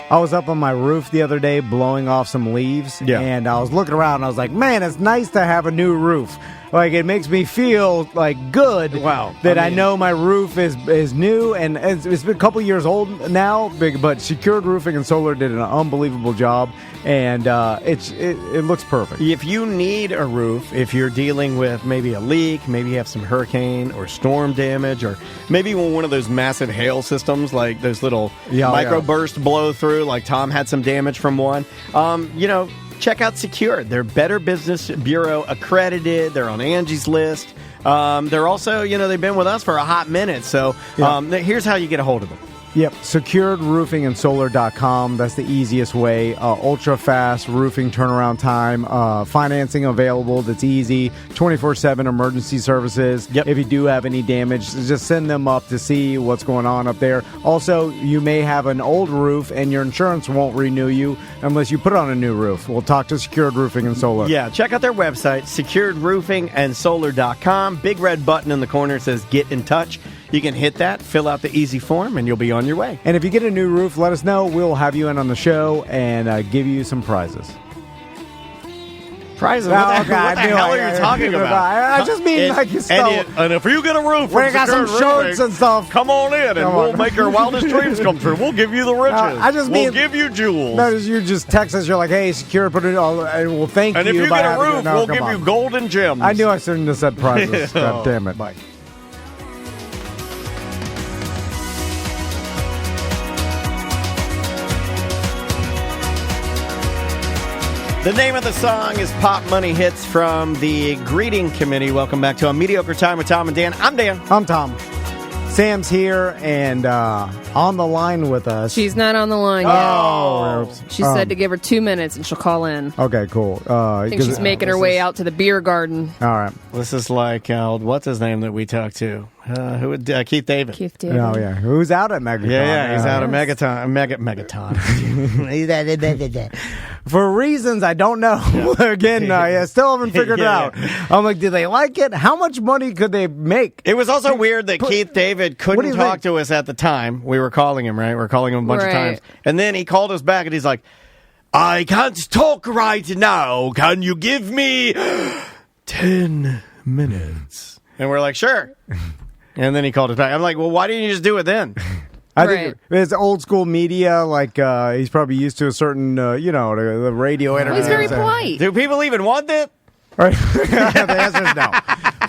I was up on my roof the other day blowing off some leaves, and I was looking around and I was like, man, it's nice to have a new roof. Like, it makes me feel like good that I know my roof is new, and it's been a couple years old now, but Secured Roofing and Solar did an unbelievable job, and it looks perfect. If you need a roof, if you're dealing with maybe a leak, maybe you have some hurricane or storm damage, or maybe one of those massive hail systems, like those little microburst blow through, like Tom had some damage from one, check out Secured. They're Better Business Bureau accredited. They're on Angie's List. They're also, they've been with us for a hot minute. So here's how you get a hold of them. Yep, securedroofingandsolar.com. That's the easiest way. Ultra fast roofing turnaround time. Financing available that's easy. 24/7 emergency services. Yep. If you do have any damage, just send them up to see what's going on up there. Also, you may have an old roof and your insurance won't renew you unless you put on a new roof. We'll talk to Secured Roofing and Solar. Yeah, check out their website, securedroofingandsolar.com. Big red button in the corner says Get in Touch. You can hit that, fill out the easy form, and you'll be on your way. And if you get a new roof, let us know. We'll have you in on the show and give you some prizes. Prizes? What the hell are you talking about? I just mean like you spell. And if you get a roof, we got some shirts and stuff. Come on in, and we'll make your wildest dreams come true. We'll give you the riches. We'll give you jewels. No, you just text us. You're like, hey, Secure, put it all, and we'll thank you. And if you get a roof, we'll give you golden gems. I knew I shouldn't have said prizes. God damn it. Bye. The name of the song is Pop Money Hits from the Greeting Committee. Welcome back to A Mediocre Time with Tom and Dan. I'm Dan. I'm Tom. Sam's here and on the line with us. She's not on the line yet. Oh. She said to give her 2 minutes and she'll call in. Okay, cool. I think she's making her way out to the beer garden. All right. This is like, what's his name that we talked to? Keith David. Keith David. Oh, yeah. Who's out at Megacon? Yeah, he's out at Megaton. Megaton. For reasons I don't know. Again, I still haven't figured it out. I'm like, do they like it? How much money could they make? It was also weird that Keith David couldn't talk to us at the time. We were calling him, right? We were calling him a bunch of times. And then he called us back and he's like, I can't talk right now. Can you give me 10 minutes? And we're like, sure. And then he called us back. I'm like, well, why didn't you just do it then? I think it's old school media. Like he's probably used to a certain, the radio interview. He's very polite. Do people even want that? Right? The answer is no.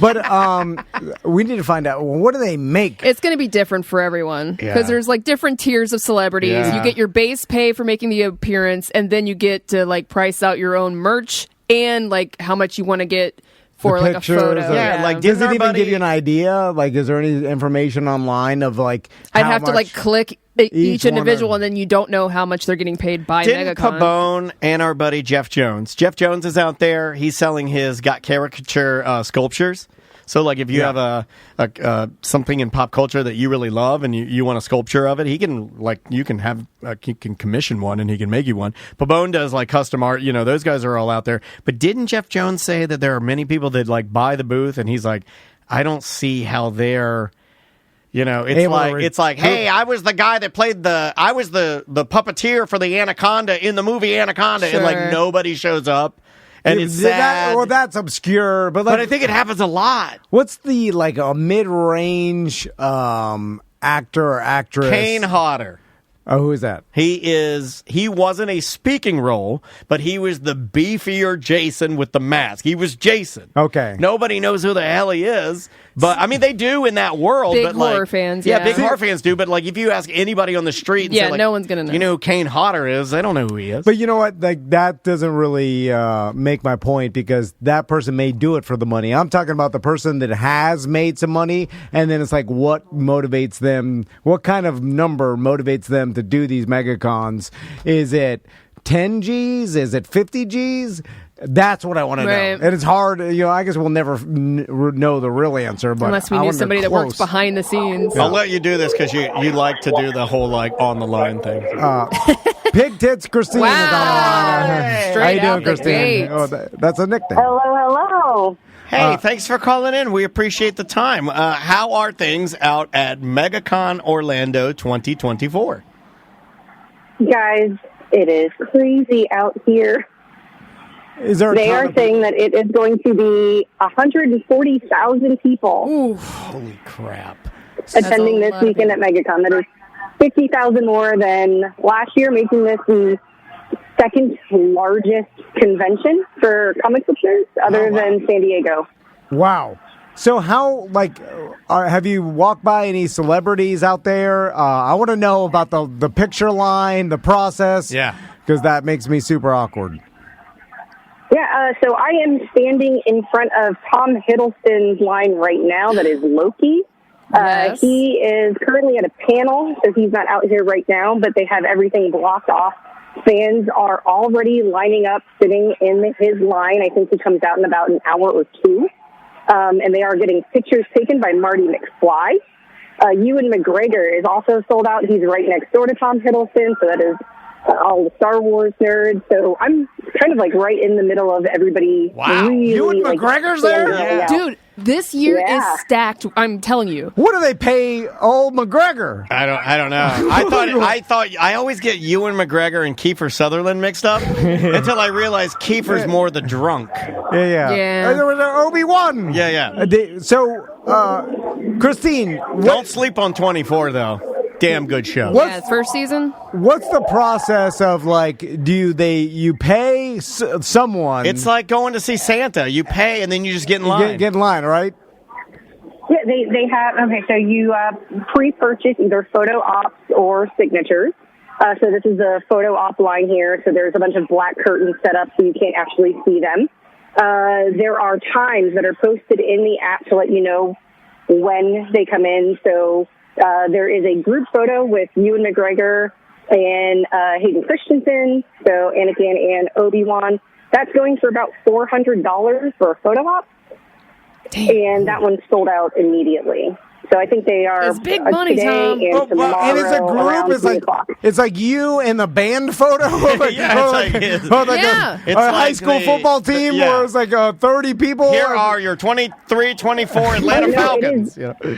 But we need to find out, what do they make? It's going to be different for everyone because there's like different tiers of celebrities. Yeah. You get your base pay for making the appearance, and then you get to like price out your own merch and like how much you want to get for like a photo. Yeah, like does it our even buddy- give you an idea? Like, is there any information online of like I'd how have to like much click each each one individual, are- and then you don't know how much they're getting paid by Didn't Megacon. Pabone and our buddy Jeff Jones. Jeff Jones is out there. He's selling his got caricature sculptures. So, like, if you have a something in pop culture that you really love and you want a sculpture of it, he can you can commission one and he can make you one. Pabone does like custom art. You know, those guys are all out there. But didn't Jeff Jones say that there are many people that like buy the booth and he's like, I don't see how they're. You know, it's like, hey, I was the guy that played I was the puppeteer for the Anaconda in the movie Anaconda, and like nobody shows up, and it's sad. That's obscure, but I think it happens a lot. What's the like a mid-range actor or actress? Kane Hodder. Oh, who is that? He wasn't a speaking role, but he was the beefier Jason with the mask. He was Jason. Okay. Nobody knows who the hell he is, but I mean they do in that world. Big but, like, horror fans, yeah, yeah. big horror fans do. But like if you ask anybody on the street, and Yeah, say, like, no one's gonna know. You know who Kane Hodder is? They don't know who he is. But you know what? Like that doesn't really make my point because that person may do it for the money. I'm talking about the person that has made some money, and then it's like, what motivates them? What kind of number motivates them to do these megacons? Is it 10 G's? Is it 50 G's? That's what I want to know. And it's hard. You know, I guess we'll never know the real answer. But unless we knew somebody that works behind the scenes. I'll let you do this because you like to do the whole like on the line thing. PigTits Krystine Wow. is on the line. How Straight you out doing, the Krystine? gate. Oh, that's a nickname. Hello. Hey, thanks for calling in. We appreciate the time. How are things out at Megacon Orlando 2024? Guys, it is crazy out here. Is there? They are saying that it is going to be 140,000 people Ooh, Holy crap. attending a this lot of weekend at Megacon. That is 50,000 more than last year, making this the second largest convention for comic book shows other than San Diego. Wow. So how, have you walked by any celebrities out there? I want to know about the picture line, the process. Yeah. Because that makes me super awkward. Yeah, so I am standing in front of Tom Hiddleston's line right now that is Loki. Yes. He is currently at a panel, so he's not out here right now, but they have everything blocked off. Fans are already lining up, sitting in his line. I think he comes out in about an hour or two. And they are getting pictures taken by Marty McFly. Ewan McGregor is also sold out. He's right next door to Tom Hiddleston, so that is all the Star Wars nerds. So I'm kind of like right in the middle of everybody. Wow. Really, Ewan like, McGregor's there? standing out. dude, this year Yeah. is stacked. I'm telling you. What do they pay old McGregor? I don't know. I always get Ewan McGregor and Kiefer Sutherland mixed up until I realized Kiefer's more the drunk. Yeah. Yeah. There was Obi-Wan. Yeah. Krystine, Don't sleep on 24 though. Damn good show. Yeah, first season. what's the process of you pay someone? It's like going to see Santa. You pay and then you just get in line. Get in line, right? Yeah, they have, okay, so you pre-purchase either photo ops or signatures. So this is the photo op line here. So there's a bunch of black curtains set up so you can't actually see them. There are times that are posted in the app to let you know when they come in. So there is a group photo with Ewan McGregor and Hayden Christensen, so Anakin and Obi-Wan. That's going for about $400 for a photo op. Damn. And that one sold out immediately. So I think they are It's big money, today Tom. and tomorrow and it's a around group. 3 o'clock. It's like you and the band photo. Yeah, Yeah. a It's high like school the- football team yeah. where it's like 30 people. Here are your 23, 24 Atlanta No, it Falcons. is. You know?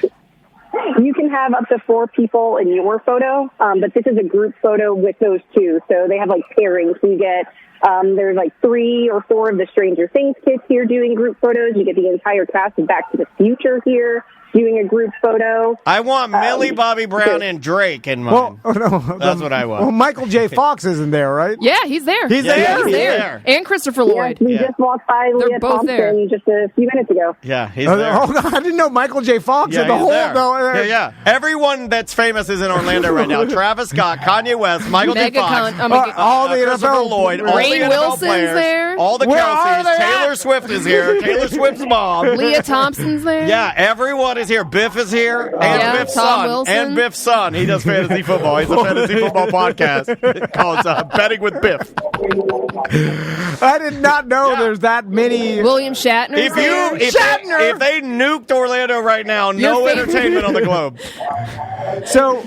You can have up to 4 people in your photo, but this is a group photo with those two. So they have pairings. So you get there's 3 or 4 of the Stranger Things kids here doing group photos. You get the entire cast of Back to the Future here. doing a group photo. I want Millie Bobby Brown and Drake in mine. That's what I want. Well, Michael J. Fox isn't there, right? Yeah, he's there. He's there. And Christopher Lloyd. We just walked by Leah both Thompson there. just a few minutes ago. Yeah, he's there. Oh, I didn't know Michael J. Fox Yeah, had the he's whole. there. No, Yeah. Everyone that's famous is in Orlando right now. Travis Scott, Kanye West, Michael J. Fox, Megacon. all the Christopher NFL. Lloyd, all Ray the NFL Wilson's players, there. all the Where are Kelseys, they Taylor at? Swift is here, Taylor Swift's mom. Leah Thompson's there. Yeah, everyone is here. Biff is here, and Yeah, Biff's Tom son, Wilson. and Biff's son. He does fantasy football. He's a fantasy football podcast called Betting with Biff. I did not know there's that many. William Shatner. If they nuked Orlando right now, no favorite. entertainment on the globe. So,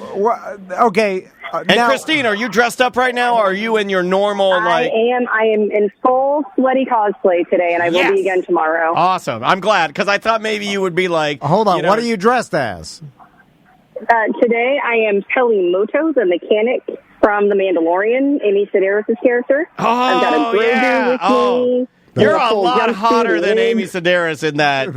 okay. And now, Krystine, are you dressed up right now, or are you in your normal I am in full sweaty cosplay today, and I will be again tomorrow. Awesome. I'm glad, because I thought maybe you would be like... Hold on, what are you dressed as? Today I am Pelimoto, the mechanic from The Mandalorian, Amy Sedaris' character. I've got a Grogu with me. You're a lot hotter than Amy Sedaris in that.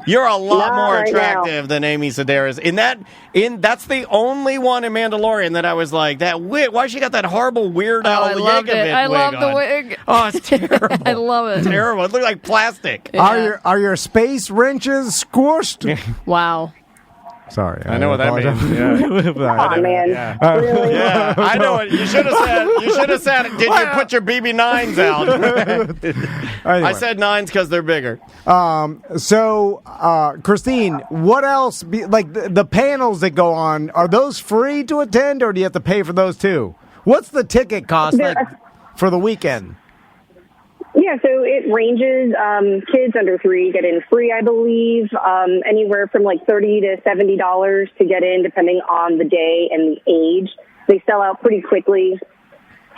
You're a lot more attractive than Amy Sedaris in that. That's the only one in Mandalorian that I was like, that wig. Why she got that horrible Weird Al I loved it. Yankovic I love wig the on? wig. Oh, it's terrible. I love it. Terrible. It looked like plastic. Yeah. Are your space wrenches squished? Wow. Sorry, I know what that means. Yeah. Oh, man. Really? Yeah, I know it. You should have said. You should have said. Did you put your BB9s out? I said 9s because they're bigger. So, Krystine, what else? Like the like that go on, are those free to attend, or do you have to pay for those too? What's the ticket cost for the weekend? Yeah, so it ranges. Kids under 3 get in free, I believe. Anywhere from like $30 to $70 to get in, depending on the day and the age. They sell out pretty quickly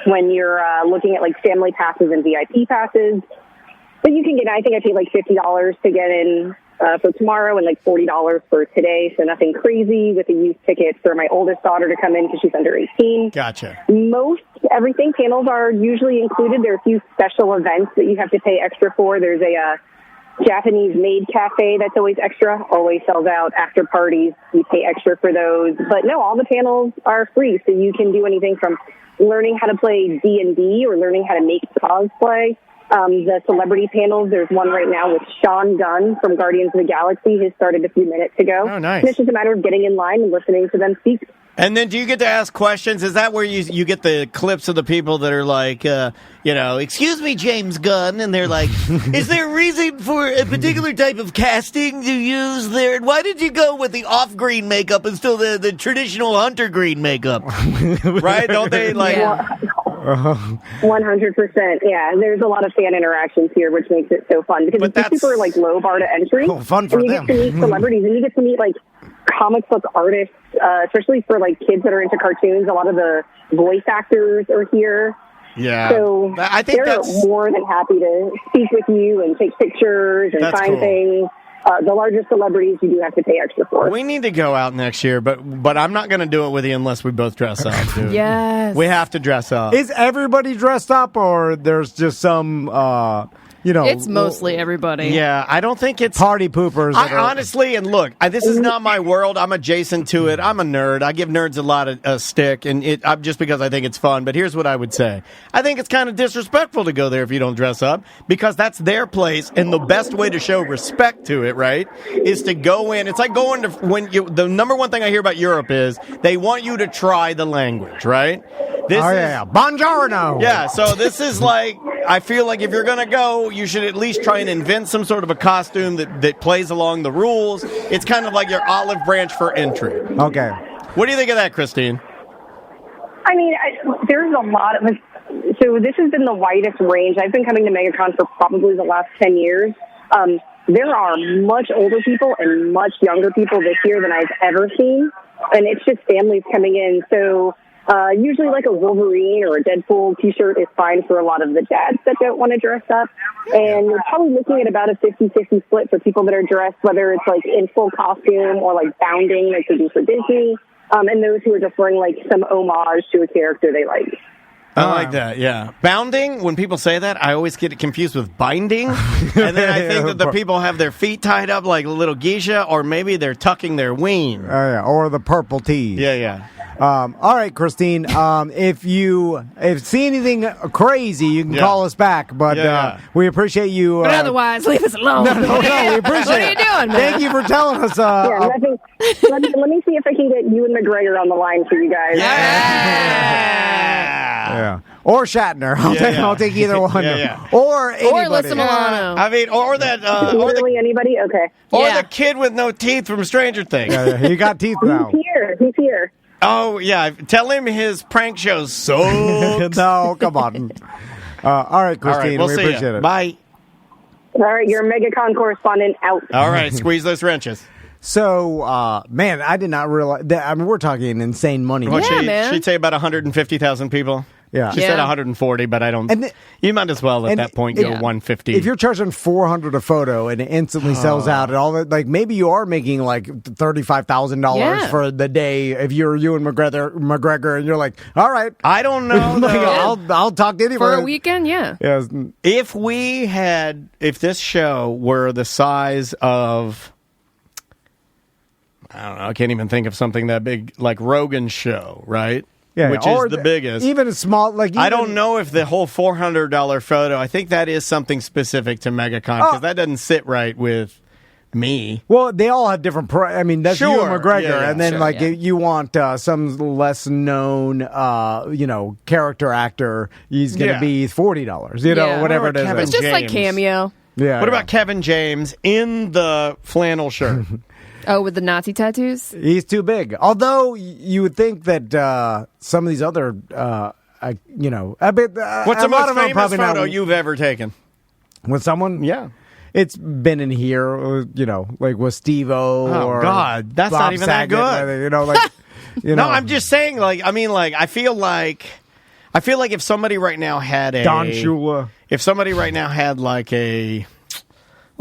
when you're looking at like family passes and VIP passes. But you can get, I think I paid like $50 to get in for tomorrow and like $40 for today. So nothing crazy, with a youth ticket for my oldest daughter to come in because she's under 18. Gotcha. Most everything panels are usually included. There are a few special events that you have to pay extra for. There's a Japanese maid cafe that's always extra, always sells out. After parties, you pay extra for those. But no, all the panels are free, so you can do anything from learning how to play D&D or learning how to make cosplay. The celebrity panels, there's one right now with Sean Gunn from Guardians of the Galaxy. His started a few minutes ago. Oh, nice. And it's just a matter of getting in line and listening to them speak. And then do you get to ask questions? Is that where you get the clips of the people that are like, excuse me, James Gunn? And they're like, is there a reason for a particular type of casting to use there? And why did you go with the off-green makeup instead of the traditional hunter green makeup? Right? Don't they like... Yeah. 100%. Yeah, there's a lot of fan interactions here, which makes it so fun because it's a super like low bar to entry. Oh, fun for and you them. get to meet celebrities, and you get to meet like comic book artists, especially for like kids that are into cartoons. A lot of the voice actors are here. Yeah. So I think they're that's more than happy to speak with you and take pictures and sign things. The larger celebrities you do have to pay extra for. We need to go out next year, but I'm not going to do it with you unless we both dress up, dude. Yes. We have to dress up. Is everybody dressed up, or there's just some, It's mostly everybody. Yeah, I don't think it's... party poopers? Honestly, and look, this is not my world. I'm adjacent to it. I'm a nerd. I give nerds a lot of stick, and just because I think it's fun. But here's what I would say. I think it's kind of disrespectful to go there if you don't dress up, because that's their place, and the best way to show respect to it, right, is to go in. It's like going to... the number one thing I hear about Europe is they want you to try the language, right? Buongiorno. Yeah, so this is like, I feel like if you're going to go, you should at least try and invent some sort of a costume that plays along the rules. It's kind of like your olive branch for entry. Okay. What do you think of that, Krystine? I mean, there's a lot of... So this has been the widest range. I've been coming to Megacon for probably the last 10 years. There are much older people and much younger people this year than I've ever seen. And it's just families coming in. So usually like a Wolverine or a Deadpool t-shirt is fine for a lot of the dads that don't want to dress up. And you're probably looking at about a 50-50 split for people that are dressed, whether it's like in full costume or like bounding like they do for Disney. And those who are just wearing like some homage to a character they like. I like that, yeah. Bounding, when people say that, I always get it confused with binding. And then I think that the people have their feet tied up like a little geisha, or maybe they're tucking their ween. Or the purple tees. Yeah. All right, Krystine. If you see anything crazy, you can call us back. But we appreciate you. But otherwise, leave us alone. No, we appreciate it. What are you doing, man? Thank you for telling us. let me see if I can get you and McGregor on the line for you guys. Yeah. Or Shatner. I'll take either one. Or anybody. Or Alyssa Milano. I mean, or that. Literally anybody? Okay. Or the kid with no teeth from Stranger Things. He got teeth now. Who's here? Oh, yeah. Tell him his prank show sucks. No, come on. All right, Krystine. We'll we see appreciate you. it. Bye. All right, your Megacon correspondent out. All right, squeeze those wrenches. So, man, I did not realize that. I mean, we're talking insane money. Man. She'd say about 150,000 people. Yeah. She said 140, but I don't. You might as well at that point go 150. If you're charging $400 a photo and it instantly sells out and all that, like maybe you are making like $35,000 for the day. If you're you and McGregor, and you're like, all right, I don't know. I'll talk to anybody for a weekend. Yeah. If this show were the size of, I don't know, I can't even think of something that big, like Rogan's show, right? Yeah, which is the biggest. Even a small, I don't know if the whole $400 photo, I think that is something specific to Megacon, because that doesn't sit right with me. Well, they all have different I mean, that's you and McGregor, and then you want some less known, character actor, he's going to be $40, whatever it is. Kevin It's just James. like Cameo. Yeah. What about Kevin James in the flannel shirt? Oh, with the Nazi tattoos? He's too big. Although you would think that some of these other, What's the most famous photo you've ever taken? With someone? Yeah. It's been in here, like with Steve-O or God, that's Bob not even Saget, that good. No, I'm just saying, I feel like if somebody right now had Don Shula. If somebody right now had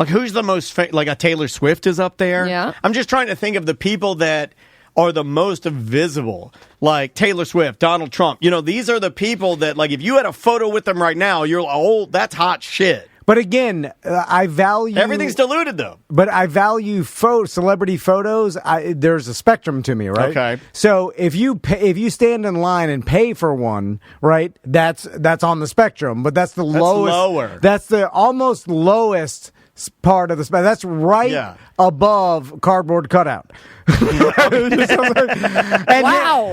who's the most like a Taylor Swift is up there? Yeah. I'm just trying to think of the people that are the most visible, like Taylor Swift, Donald Trump. These are the people that, like, if you had a photo with them right now, you're like, oh, that's hot shit. But again, I value... Everything's diluted, though. But I value celebrity photos. There's a spectrum to me, right? Okay. So if you stand in line and pay for one, right, that's on the spectrum. But that's the lowest... lower. That's the almost lowest part of the spectrum. That's right above cardboard cutout. Wow.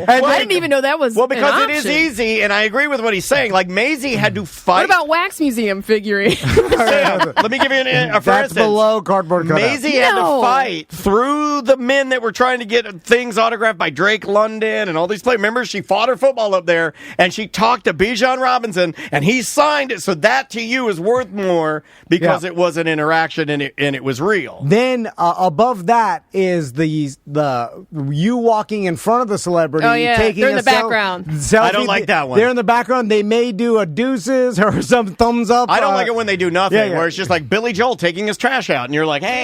I didn't even know that was because an it is option. easy, and I agree with what he's saying. Like, Maisie had to fight. What about wax museum figurine? Let me give you a for That's instance. below cardboard cutout. Maisie had to fight through the men that were trying to get things autographed by Drake London and all these players. Remember, she fought her football up there, and she talked to Bijan Robinson, and he signed it. So that to you is worth more because it was an interaction and it was real. Then above that is the you walking in front of the celebrity. Oh, yeah. Taking They're in a the background. selfie. I don't like that one. They're in the background. They may do a deuces or some thumbs up. I don't like it when they do nothing, where it's just like Billy Joel taking his trash out, and you're like, hey.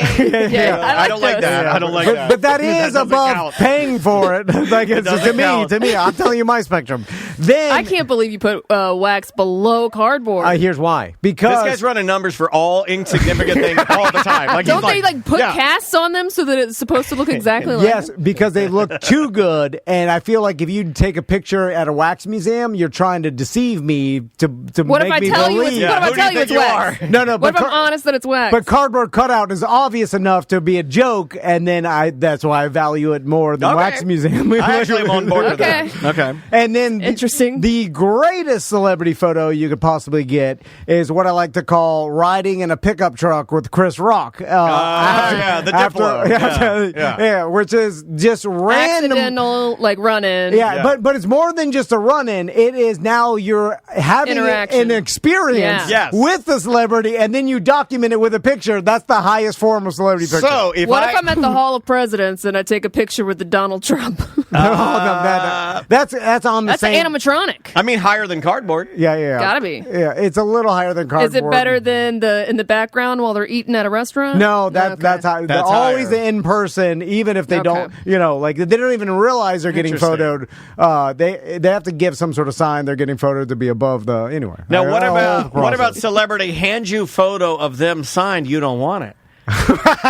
I don't like that. I don't like that. But that is above count. paying for it. Like it's to me. I'm telling you my spectrum. Then I can't believe you put wax below cardboard. Here's why. Because this guy's running numbers for all insignificant things all the time. Like, don't they put casts on them so that it's supposed to look exactly like Yes, because they look too good, and I feel like if you take a picture at a wax museum, you're trying to deceive me to what make if I me tell believe. you? What if I tell you it's wax? No. What But if I'm honest that it's wax? But cardboard cutout is obvious enough to be a joke, and then that's why I value it more than wax museum. I actually am on board with that. Okay. And then interesting. The greatest celebrity photo you could possibly get is what I like to call riding in a pickup truck with Chris Rock. The Diplo. Which is just random. Accidental, run-in. Yeah, but it's more than just a run-in. It is now you're having an experience with the celebrity, and then you document it with a picture. That's the highest form of celebrity picture. So if I'm at the Hall of Presidents and I take a picture with the Donald Trump? That's on the That's same. an animatronic. I mean, higher than cardboard. Yeah. Gotta be. Yeah, it's a little higher than cardboard. Is it better than in the background while they're eating at a restaurant? No, that's how. They're always higher. in person, even if they Okay. don't. Like they don't even realize they're getting Interesting. photoed. They have to give some sort of sign they're getting photoed to be above the anyway. Now, what All about process. celebrity hands you photo of them signed? You don't want it.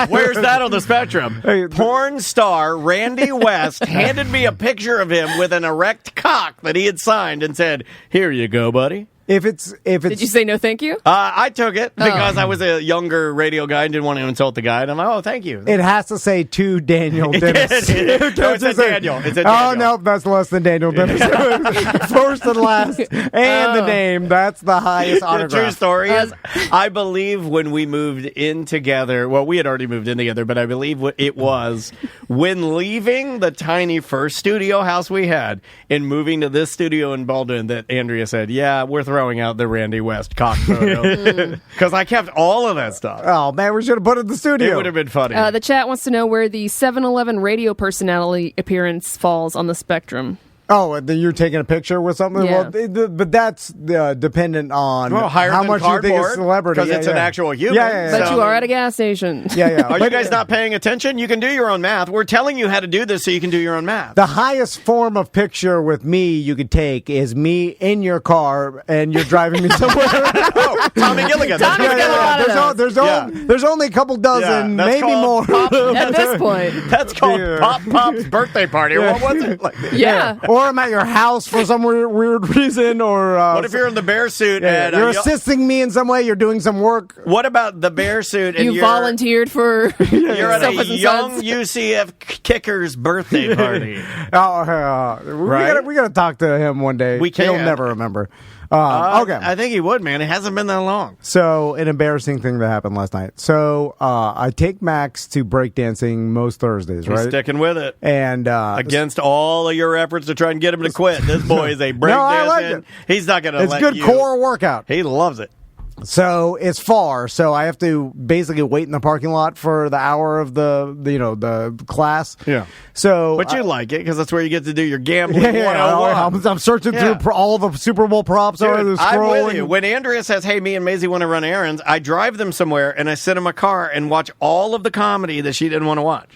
Where's that on the spectrum? Porn star Randy West handed me a picture of him with an erect cock that he had signed and said, "Here you go, buddy." If it's Did you say no thank you? I took it because I was a younger radio guy and didn't want to insult the guy. And I'm like, oh, thank you. it has to say to Daniel Dennis. No, it's a Daniel. It's a Oh Daniel. no, that's less than Daniel Dennis. First and last, and the name. That's the highest The autograph. true story is, I believe when we moved in together, well, we had already moved in together, but I believe it was when leaving the tiny first studio house we had and moving to this studio in Baldwin that Andrea said, yeah, we're throwing out the Randy West cock photo. Because I kept all of that stuff. Oh man, we should have put it in the studio. It would have been funny. The chat wants to know where the 7-Eleven radio personality appearance falls on the spectrum. Oh, and then you're taking a picture with something? Yeah. Well, but that's dependent on higher how than much you think cardboard, is celebrity. because it's an actual human. Yeah. But So- you are at a gas station. Yeah. Are you But guys not paying attention? You can do your own math. We're telling you how to do this so you can do your own math. the highest form of picture with me you could take is me in your car and you're driving me somewhere. Oh, Tommy Gilligan. Tommy's got a lot of those. There's only a couple dozen, that's maybe more. called At this point. That's called Yeah. Pop's birthday party. What was it? Like, Yeah. Or I'm at your house for some weird reason, or what if you're in the bear suit and you're assisting me in some way? You're doing some work. What about the bear suit and You you're volunteered for You're at a Sofas and young Suds. UCF kicker's birthday party. We gotta talk to him one day. We can. He'll never remember. Okay. I think he would, man. It hasn't been that long. So, an embarrassing thing that happened last night. So, I take Max to breakdancing most Thursdays, He's right? sticking with it. And Against all of your efforts to try and get him to quit, this boy is a breakdancing. No, I like it. He's not going to it's let good you. core workout. He loves it. So it's far. So I have to basically wait in the parking lot for the hour of the class. Yeah. So, But you like it because that's where you get to do your gambling yeah. 101. I'm searching Yeah. through all the Super Bowl props. Dude, I'm I'm scrolling. with you. When Andrea says, hey, me and Maisie want to run errands, I drive them somewhere and I sit in my car and watch all of the comedy that she didn't want to watch.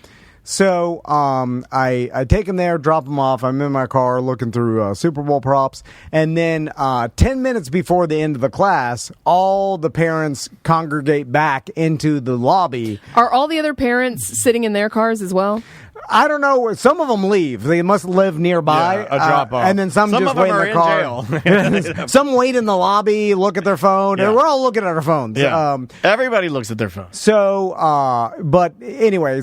So I take him there, drop him off. I'm in my car looking through Super Bowl props. And then 10 minutes before the end of the class, all the parents congregate back into the lobby. Are all the other parents sitting in their cars as well? I don't know. Some of them leave. They must live nearby. Yeah, a drop-off. And then some just of wait them in are the in car. jail. Some wait in the lobby, look at their phone. Yeah. And we're all looking at our phones. Yeah. Everybody looks at their phone. So, but anyway,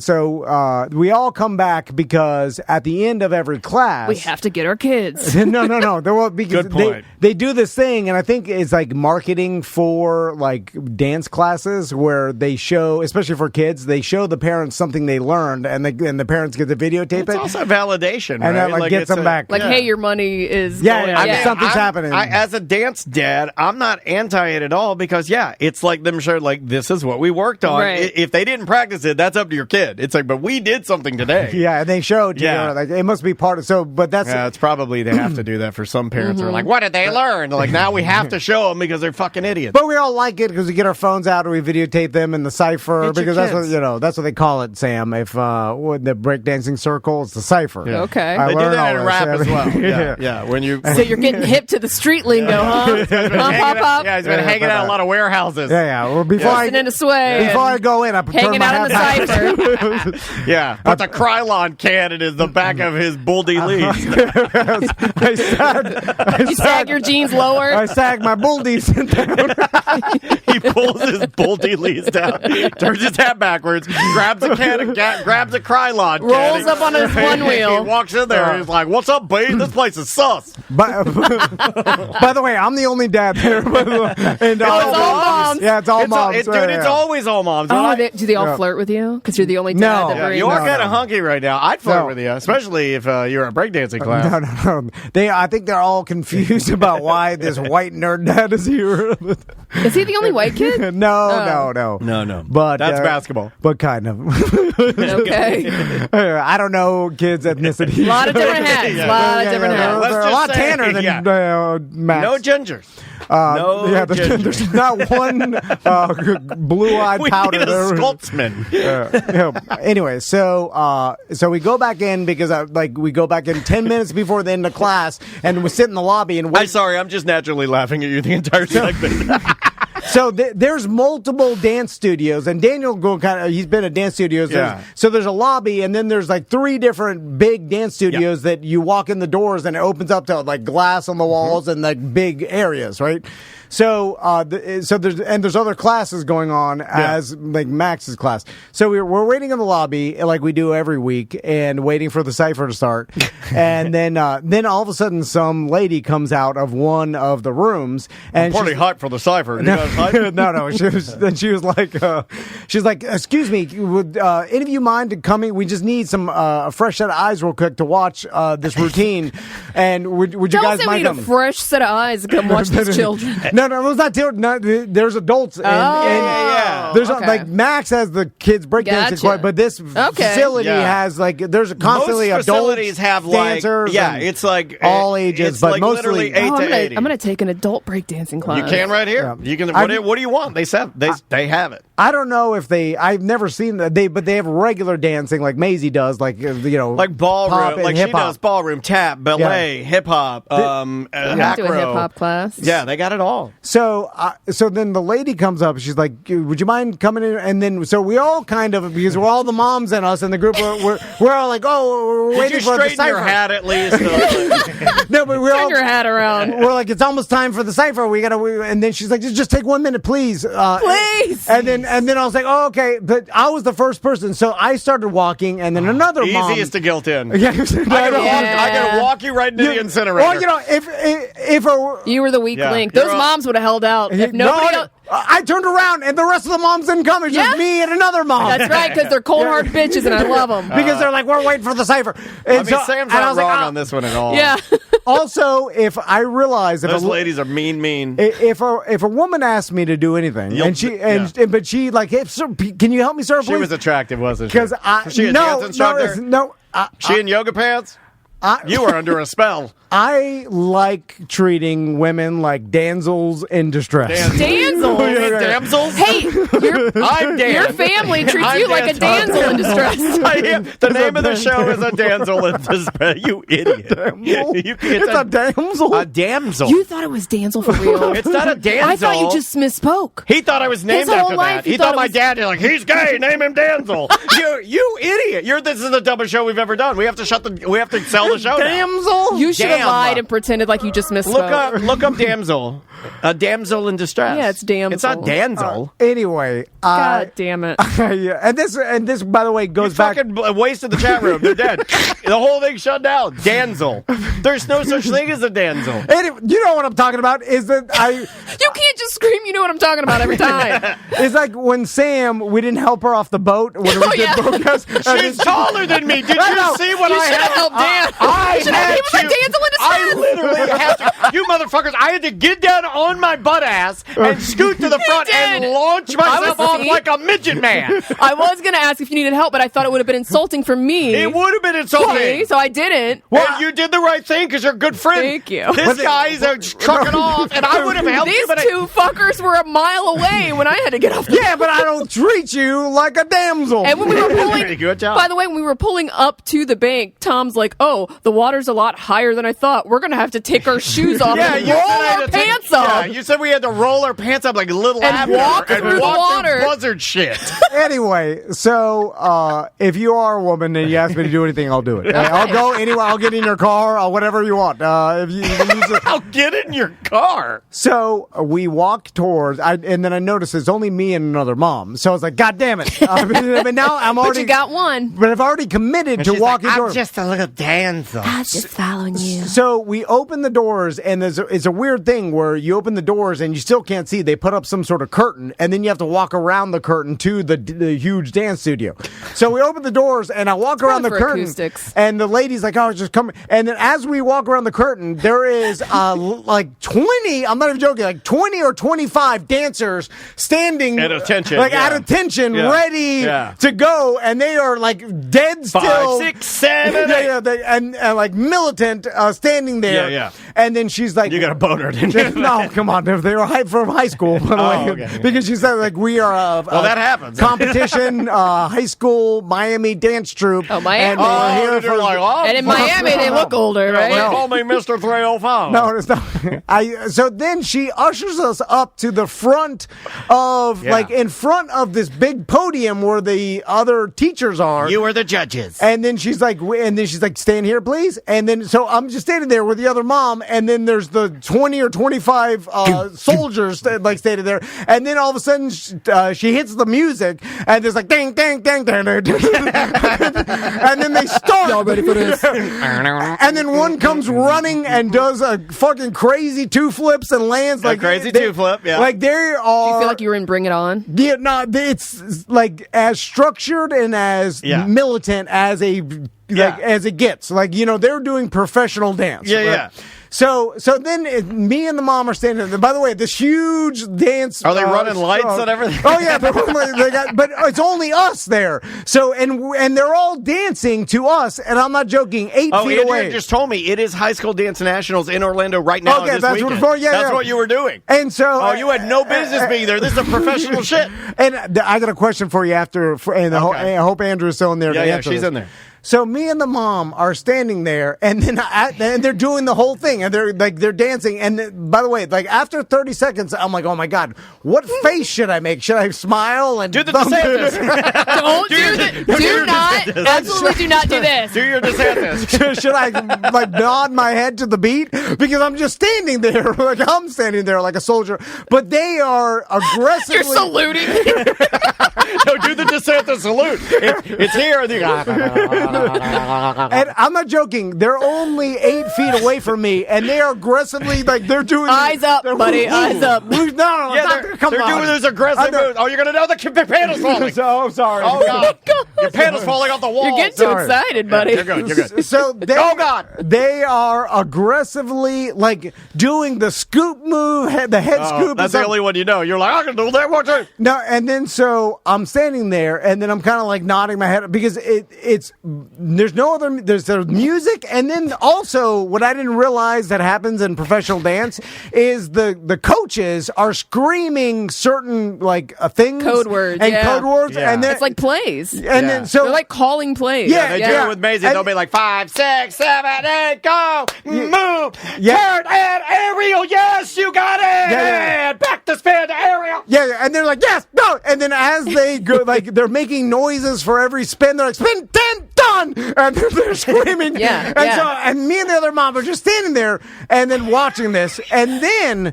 we all come back because at the end of every class, We have to get our kids. no. Because Good point. they do this thing, and I think it's like marketing for like dance classes where they show, especially for kids, they show the parents something they learned, and the parents get to videotape It's it, also validation, right? and that like gets it's them back. Like, Yeah. hey, your money is Yeah, going. yeah, I mean, something's happening. As a dance dad, I'm not anti it at all because, it's like them showing, like, this is what we worked on. Right. If they didn't practice it, that's up to your kid. It's like, but we did something today. Yeah, and they showed, Yeah. like it must be part of. So, but that's Yeah, it's probably they have to do that for some parents who are like, what did they learn? Like, now we have to show them because they're fucking idiots. But we all like it because we get our phones out and we videotape them in the cipher Get your because that's kids. what that's what they call it, Sam. If with the breakdancing circle, it's the cipher. Yeah. Okay. I They do learned that all in this, rap yeah. as well. Yeah. Yeah. When you. So you're getting hip to the street lingo, huh? Pop, pop. Yeah, he's been hanging out in a lot of warehouses. Yeah. Well, before Listening to Sway. before I go in, I turn Hanging my out in the hat back. cipher. Yeah. Put the Krylon cannon in the back of his Buldy leads. You sag your jeans lower. I sag my bull decent down. He pulls his Buldy leads down, turns his hat backwards, grabs a cannon, grabs a Krylon cannon. Rolls up on his one He wheel. walks in there and he's like, what's up, babe? This place is sus. By the way, I'm the only dad there. And all moms. Yeah, it's all moms. It's Yeah. always all moms. Do they all flirt with you? Because you're the only dad No. that Yeah, brings. You are No, kind of no. hunky right now. I'd flirt No. with you, especially if you're a breakdancing class. No. I think they're all confused about why this white nerd dad is here. Is he the only white kid? No. No. But That's basketball. But kind of. Okay. I don't know kids' ethnicity. A lot of different hats. A lot of different hats. They're a lot tanner than Max. No gingers. There's not one blue-eyed powder. We need a Scotsman. Anyway, so we go back in because we go back in 10 minutes before the end of class, and we sit in the lobby and wait. I'm sorry, I'm just naturally laughing at you the entire segment. So there's multiple dance studios, and Daniel he's been at dance studios. Yeah. So there's a lobby, and then there's like 3 different big dance studios that you walk in the doors, and it opens up to like glass on the walls and like big areas, right? So there's other classes going on as like Max's class. So we're waiting in the lobby like we do every week, and waiting for the cipher to start. And then all of a sudden, some lady comes out of one of the rooms, and pretty hot for the cipher. No. She was like, "Excuse me, would any of you mind coming? We just need some a fresh set of eyes, real quick, to watch this routine. And would you guys mind we need coming? a fresh set of eyes to come watch these children. No, it's not children. No, there's adults. There's like Max has the kids breakdancing club, but this facility has like there's constantly most facilities adults have dancers. It's like all ages, but like mostly literally 8 to 80. I'm going to take an adult breakdancing class. You can right here. You can. What do you want? They have it. I don't know if I've never seen that. But they have regular dancing like Maisie does, like like ballroom, like she does ballroom, tap, ballet, hip hop, do a hip hop class. Yeah, they got it all. So then the lady comes up. She's like, "Would you mind coming in?" And then so we all kind of, because we're all the moms in us in the group. We're all like, "Oh, we're waiting for the cipher." Did you straighten your hat at least? No, but turn your hat around. We're like, it's almost time for the cipher. And then she's like, just take 1 minute, please. Please. And then I was like, oh, okay. But I was the first person, so I started walking, and then another mom. Easiest to guilt in. Yeah, I gotta walk you right into the incinerator. Well, if you were the weak link, those moms would have held out. If nobody else. I turned around, and the rest of the moms didn't come. It's just me and another mom. That's right, because they're cold-hard bitches, and I love them. Because they're like, we're waiting for the cipher. And Sam's not wrong on this one at all. Yeah. Also, if I realize those ladies are mean. If a woman asked me to do anything, but she like, hey, sir, can you help me, sir? Please? She was attractive, wasn't she? Because she a dance instructor? No. She in yoga pants? You were under a spell. I like treating women like damsels in distress. Damsels? Damsels? Hey, I'm Dan. Your family treats you like a damsel in distress. The name of the show is A Damsel in Distress. You idiot. It's a damsel? A damsel. You thought it was Damsel for real. It's not a damsel. I thought you just misspoke. He thought I was named after that. He thought my dad was like, he's gay, name him Dansel. You idiot. This is the dumbest show we've ever done. We have to sell the show Damsel? Now. You should have lied and pretended like you just misspoke. Look up damsel. A damsel in distress. Yeah, it's damsel. It's not Dansel. Anyway, God damn it. Yeah, and this by the way goes back. Fucking wasted the chat room. They're dead. The whole thing shut down. Dansel. There's no such thing as a Dansel. Anyway, you know what I'm talking about? Is that You can't just scream. You know what I'm talking about every time. It's like when Sam, we didn't help her off the boat when we did broadcast. She's taller than me. Did you see what I had? Help Dan. I had to. Damsel in distress. I literally had to. You motherfuckers! I had to get down on my butt ass and scoot to the front and launch myself off like a midget man. I was going to ask if you needed help, but I thought it would have been insulting for me. It would have been insulting. Okay, so I didn't. Well, you did the right thing because you're a good friend. Thank you. This guy's trucking off, and I would have helped These you. These two fuckers were a mile away when I had to get off the Yeah, but I don't treat you like a damsel. And when we were pulling, good job. By the way, when we were pulling up to the bank, Tom's like, "Oh, the water's a lot higher than I thought. We're gonna have to take our shoes off and roll our pants up." Yeah, you said we had to roll our pants up like a little and walk through the water. Buzzard shit. Anyway, so if you are a woman and you ask me to do anything, I'll do it. I'll go anywhere. I'll get in your car. I'll whatever you want. I'll get in your car. So we walk towards, and then I noticed it's only me and another mom. So I was like, God damn it! But now I'm already. But you got one. But I've already committed to walking towards. I'm just a little damsel. Dansel. I was just following you. So we open the doors, and it's a weird thing where you open the doors and you still can't see. They put up some sort of curtain, and then you have to walk around the curtain to the huge dance studio. So we open the doors, and I walk around the curtain, acoustics. and the lady's like, "Oh, just come." And then as we walk around the curtain, there is like 20. I'm not even joking. Like 20 or 25 dancers standing at attention, at attention, ready to go, and they are like dead still. 5, 6, 7, 8. And like militant standing there. Yeah. And then she's like, "You got a boner, didn't you?" No, come on. They were from high school, by the way. Okay. Because she said, like, we are that happens. Competition, high school, Miami dance troupe. Oh, Miami. And, they're like, and in Miami, they look older, right? They call me Mr. 305. No, it's not. So then she ushers us up to the front of, like, in front of this big podium where the other teachers are. You are the judges. And then she's like, stand here, please. And then, so I'm just standing there with the other mom, and then there's the 20 or 25 soldiers standing there. And then all of a sudden, she hits the music, and there's like, ding, ding, ding, ding, ding, ding. And then they start. Y'all ready for this? And then one comes running and does a fucking crazy 2 flips and lands like crazy 2 flip, yeah. Like they are. Do you feel like you were in Bring It On? Yeah, no, it's like as structured and as militant as as it gets. Like, they're doing professional dance. Yeah, right? yeah. So then me and the mom are standing there. By the way, this huge dance. Are they running lights and everything? Oh yeah, but it's only us there. So and they're all dancing to us, and I'm not joking. 8 feet Andrea away. Just told me it is High School Dance Nationals in Orlando right now. Okay, this that's weekend. that's what you were doing. And so, you had no business being there. This is a professional shit. And I got a question for you after, and I hope Andrew's still in there. Yeah, she's in there. So me and the mom are standing there, and then and they're doing the whole thing, and they're dancing. And by the way, like after 30 seconds, I'm like, oh my god, what face should I make? Should I smile and do the DeSantis? Don't do not absolutely do not do this. Do your DeSantis. Should I like nod my head to the beat because I'm just standing there, like I'm standing there like a soldier? But they are aggressively. You're saluting. No, do the DeSantis salute. It's here. And I'm not joking. They're only 8 feet away from me, and they are aggressively like they're doing. Eyes up, buddy. Eyes up. No, they're come on. doing those aggressive moves. Oh, you're gonna know the panel's falling. Oh, sorry. Oh god, your panel's falling off the wall. You're getting too excited, buddy. You're good. So they are aggressively like doing the scoop move, the head scoop. That's the only one you know. You're like, I can do that one too. No, and then so I'm standing there, and then I'm kind of like nodding my head because it's there's no other. There's music, and then also what I didn't realize that happens in professional dance is the coaches are screaming certain like things, code words, and then it's like plays, and then so they're like calling plays. Yeah, they do it with Maisie. They'll be like 5, 6, 7, 8, go, move, turn and aerial. Yes, you got it. And back to spin aerial. Yeah, and they're like yes, no, and then as they go, like they're making noises for every spin. They're like spin 10, done, and they're screaming. And me and the other mom are just standing there and then watching this, and then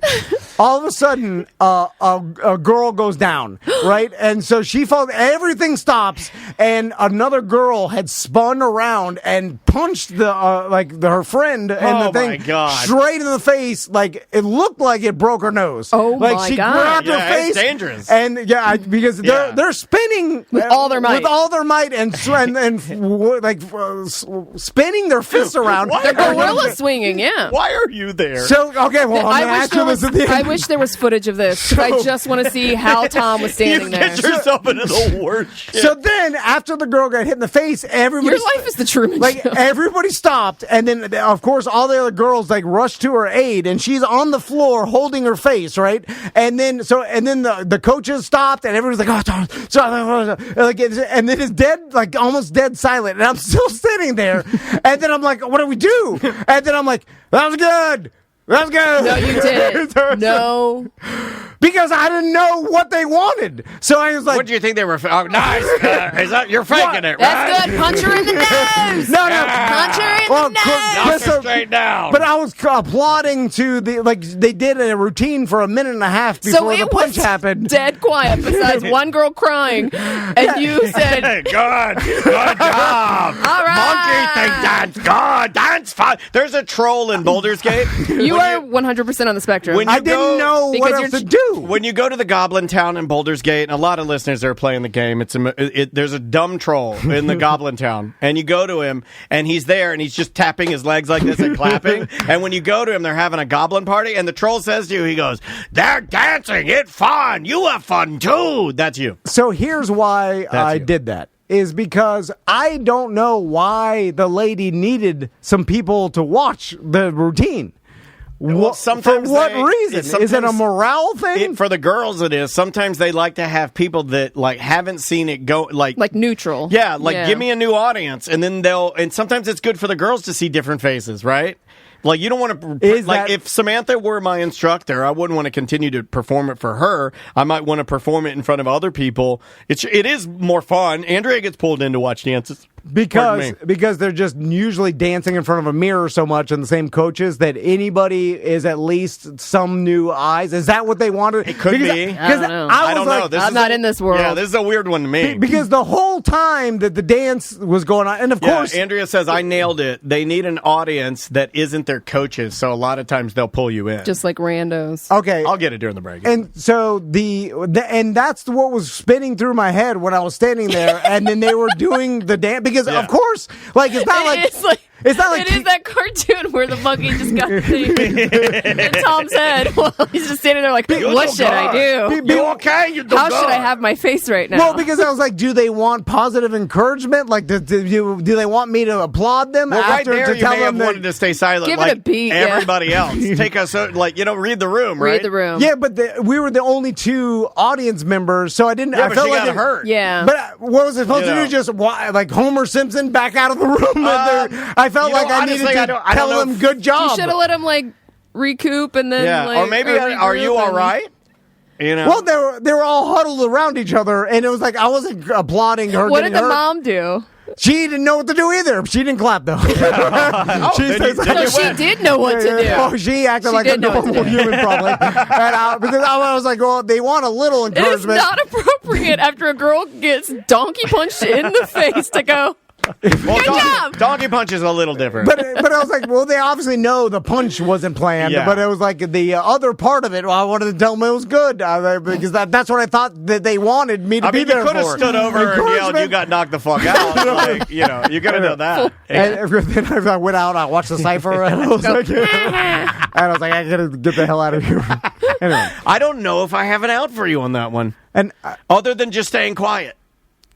all of a sudden a girl goes down, right, and so she falls. Everything stops, and another girl had spun around and punched her friend and the thing straight in the face. Like it looked like it broke her nose. Oh like my she god! Grabbed her face. It's dangerous. And because they're spinning with all their might, and spinning their fists around. They're gorilla swinging. Yeah. Why are you there? So okay, well I'm gonna ask you this at the end. I wish there was footage of this. I just want to see how Tom was standing you there. Get yourself into the worst shit. So then, after the girl got hit in the face, everybody. Your life is the Truman Show. Everybody stopped, and then of course all the other girls rushed to her aid, and she's on the floor holding her face, right? And then the coaches stopped, and everybody's like, oh, sorry. And then it's dead, almost dead silent, and I'm still sitting there, and then I'm like, what do we do? And then I'm like, that was good. That's good. No, you didn't. No. Because I didn't know what they wanted. So I was like, what do you think they were? Oh, nice. Is that you're faking it, right? That's good. Punch her in the nose. No. Punch her in the nose. Knock her straight down. But I was applauding to they did a routine for a minute and a half before the punch happened. Dead quiet besides one girl crying. And you said, good job. All right. Monkey think that's good. That's fun. There's a troll in Boulder's Gate. You are 100% on the spectrum. I didn't know what else to do. When you go to the Goblin Town in Boulder's Gate, and a lot of listeners are playing the game, there's a dumb troll in the Goblin Town, and you go to him, and he's there, and he's just tapping his legs like this and clapping, and when you go to him, they're having a goblin party, and the troll says to you, he goes, they're dancing, it's fun, you have fun too. That's you. So here's why I did that. Is because I don't know why the lady needed some people to watch the routine. Well, sometimes for what reason? Is it a morale thing? For the girls, it is. Sometimes they like to have people that haven't seen it go like neutral. Yeah, give me a new audience, and then and sometimes it's good for the girls to see different faces, right? Like, you don't want to, if Samantha were my instructor, I wouldn't want to continue to perform it for her. I might want to perform it in front of other people. It is more fun. Andrea gets pulled in to watch dances. Because they're just usually dancing in front of a mirror so much, and the same coaches, that anybody is at least some new eyes. Is that what they wanted? It could be. I don't know. I don't know. I'm not in this world. Yeah, this is a weird one to me. Because the whole time that the dance was going on, and of course, Andrea says, I nailed it. They need an audience that isn't their coaches, so a lot of times they'll pull you in. Just like randos. Okay. I'll get it during the break. And so and that's what was spinning through my head when I was standing there, and then they were doing the dance. Because of course, it's not it's not like it is that cartoon where the monkey just got in Tom's head while he's just standing there like, what should I do? You okay? How should I have my face right now? Well, because I was like, do they want positive encouragement? Like, do they want me to applaud them after right there, to tell them wanted to stay silent? Give it a beat, everybody else. Take us, read the room, right? Read the room. Yeah, but we were the only two audience members, so I didn't. Yeah, I but felt she like got hurt. Yeah. But what was it supposed to do? Just like Homer Simpson back out of the room? I felt like I needed to tell them good job. You should have let him recoup and then or maybe are you all right? You know? Well, they were all huddled around each other, and it was like I wasn't applauding her. What did the mom do? She didn't know what to do either. She didn't clap though. She did know what to do. Oh, she acted like a normal human, probably. Because I was like, well, they want a little encouragement. It's not appropriate after a girl gets donkey punched in the face to go, good job. Donkey punch is a little different. But I was like, well, they obviously know the punch wasn't planned. Yeah. But it was like the other part of it. Well, I wanted to tell them it was good because that's what I thought that they wanted me to be there for. You could have stood over and yelled, "You got knocked the fuck out!" you could have done that. And then I went out. I watched the cipher, and I was like, I gotta get the hell out of here. Anyway, I don't know if I have an out for you on that one, and other than just staying quiet.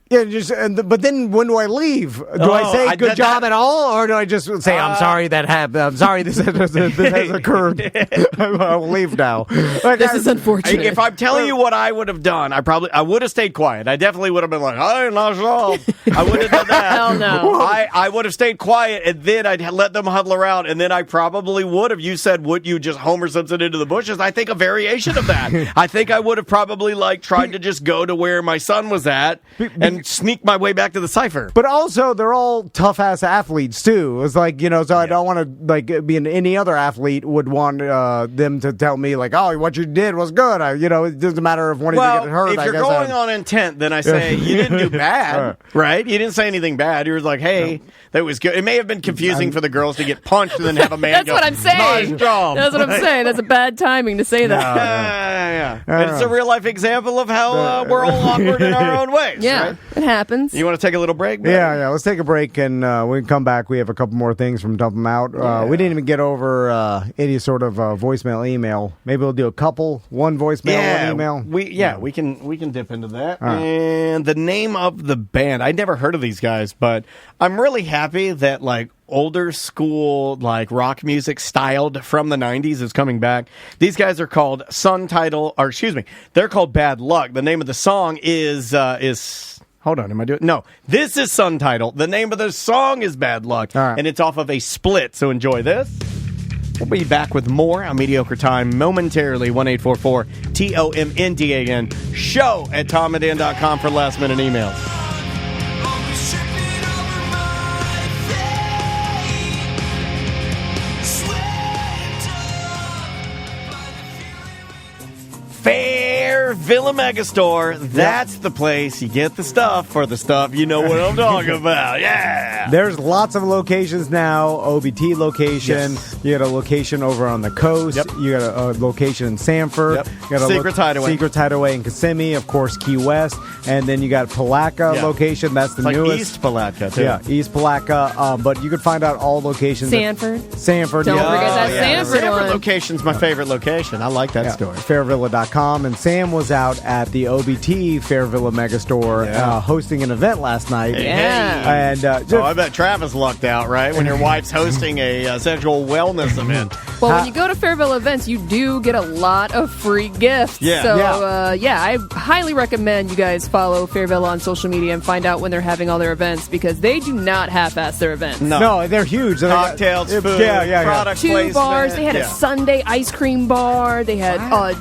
Yeah, but then when do I leave? Do I say good job at all, or do I just say I'm sorry that happened? I'm sorry this has occurred. I'll leave now. This is unfortunate. If I'm telling you what I would have done, I would have stayed quiet. I definitely would have been like, I'm not sure. I would have done that. Hell no. I would have stayed quiet, and then I'd let them huddle around, and then I probably would have. You said, would you just Homer Simpson into the bushes? I think a variation of that. I think I would have probably tried to just go to where my son was at and sneak my way back to the cipher. But also, they're all tough-ass athletes, too. It's like, so I don't want to, be any other athlete would want them to tell me, oh, what you did was good. It doesn't matter if one of you get hurt. If you're going on intent, then I say, you didn't do bad, right? You didn't say anything bad. You were like, hey, that was good. It may have been confusing for the girls to get punched and then have a man That's go, what I'm saying. Nice job. That's what I'm saying. That's a bad timing to say that. Yeah. And it's a real-life example of how we're all awkward in our own ways. Yeah, right? it happens. You want to take a little break? Yeah. Let's take a break, and when we come back, we have a couple more things from Dump 'Em Out. We didn't even get over any sort of voicemail email. Maybe we'll do one voicemail, one email. We can dip into that. And the name of the band, I'd never heard of these guys, but I'm really happy that older school rock music styled from the 90s is coming back. These guys are called they're called Bad Luck. The name of the song is hold on, am I doing? No, this is Sun Title. The name of the song is Bad Luck, and it's off of a split, so enjoy this. We'll be back with more on Mediocre Time momentarily. 1-844-TOMNDAN. Show at TomandDan.com for last-minute emails. Fairvilla Megastore. That's the place you get the stuff for the stuff. You know what I'm talking about. Yeah. There's lots of locations now. OBT location. Yes. You got a location over on the coast. Yep. You got a location in Sanford. Yep. You got a Secret Hideaway. Secret Hideaway in Kissimmee. Of course, Key West. And then you got Palatka location. That's the It's like newest. East Palatka, too. Yeah, East Palatka. But you can find out all locations. Sanford. Sanford. Don't yeah. forget that The Sanford one. location's my favorite location. I like that Yeah, store. Fairvilla.com. And Sam was out at the OBT Fairvilla Megastore hosting an event last night. Yeah. And I bet Travis lucked out, right? When your wife's hosting a sexual wellness event. Well, when you go to Fairvilla events, you do get a lot of free gifts. Yeah. So, Yeah. I highly recommend you guys follow Fairvilla on social media and find out when they're having all their events because they do not half-ass their events. no, they're huge. Cocktails, food, product Two placement. bars. They had a Yeah. Sunday ice cream bar. They had a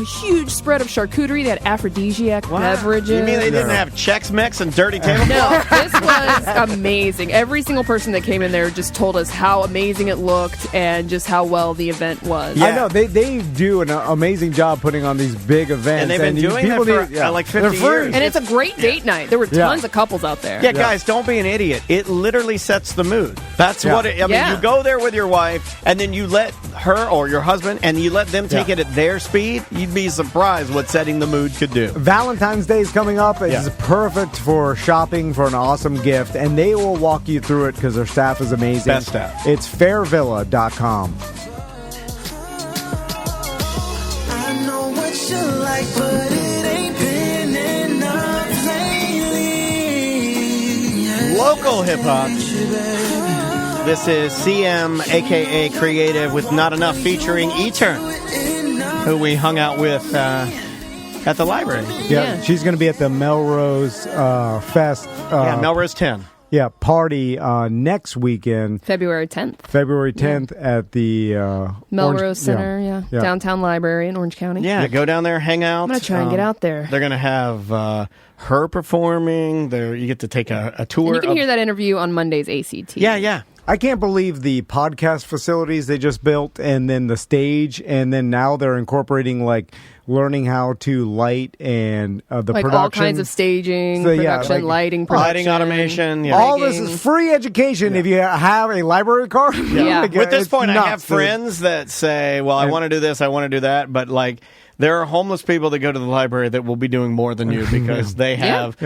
huge spread of charcuterie. They had aphrodisiac beverages. You mean they didn't have Chex Mix and dirty table? No, this was amazing. Every single person that came in there just told us how amazing it looked and just how well the event was. Yeah. I know they do an amazing job putting on these big events, And they've been doing people that for like 50 They're free. years. And it's a great date night. There were tons of couples out there. Yeah, guys, don't be an idiot. It literally sets the mood. That's what it, I mean, you go there with your wife, and then you let her or your husband, and you let them take it at their speed. You'd be surprised what setting the mood could do. Valentine's Day is coming up. It's perfect for shopping for an awesome gift, and they will walk you through it because their staff is amazing. Best staff. It's Fairvilla.com. I know what you like, but it ain't been enough lately. Local hip-hop. This is CM, a.k.a. Creative, with Not Enough, featuring E-Turn, who we hung out with at the library. Yeah, she's going to be at the Melrose Fest. Melrose 10. Yeah, party next weekend, February 10th. February 10th at the Melrose Orange, Center, downtown library in Orange County. Yeah, go down there, hang out. I'm going to try and get out there. They're going to have her performing. You get to take a tour. And you can hear that interview on Monday's ACT. Yeah. I can't believe the podcast facilities they just built, and then the stage, and then now they're incorporating like learning how to light and the like production. all kinds of staging, So, yeah, production, like lighting, production. Lighting automation. Yeah. All this is free education if you have a library card. Yeah. Like, With this it's point, I nuts, have dude. friends that say, well, I want to do this, I want to do that, but like there are homeless people that go to the library that will be doing more than you because they have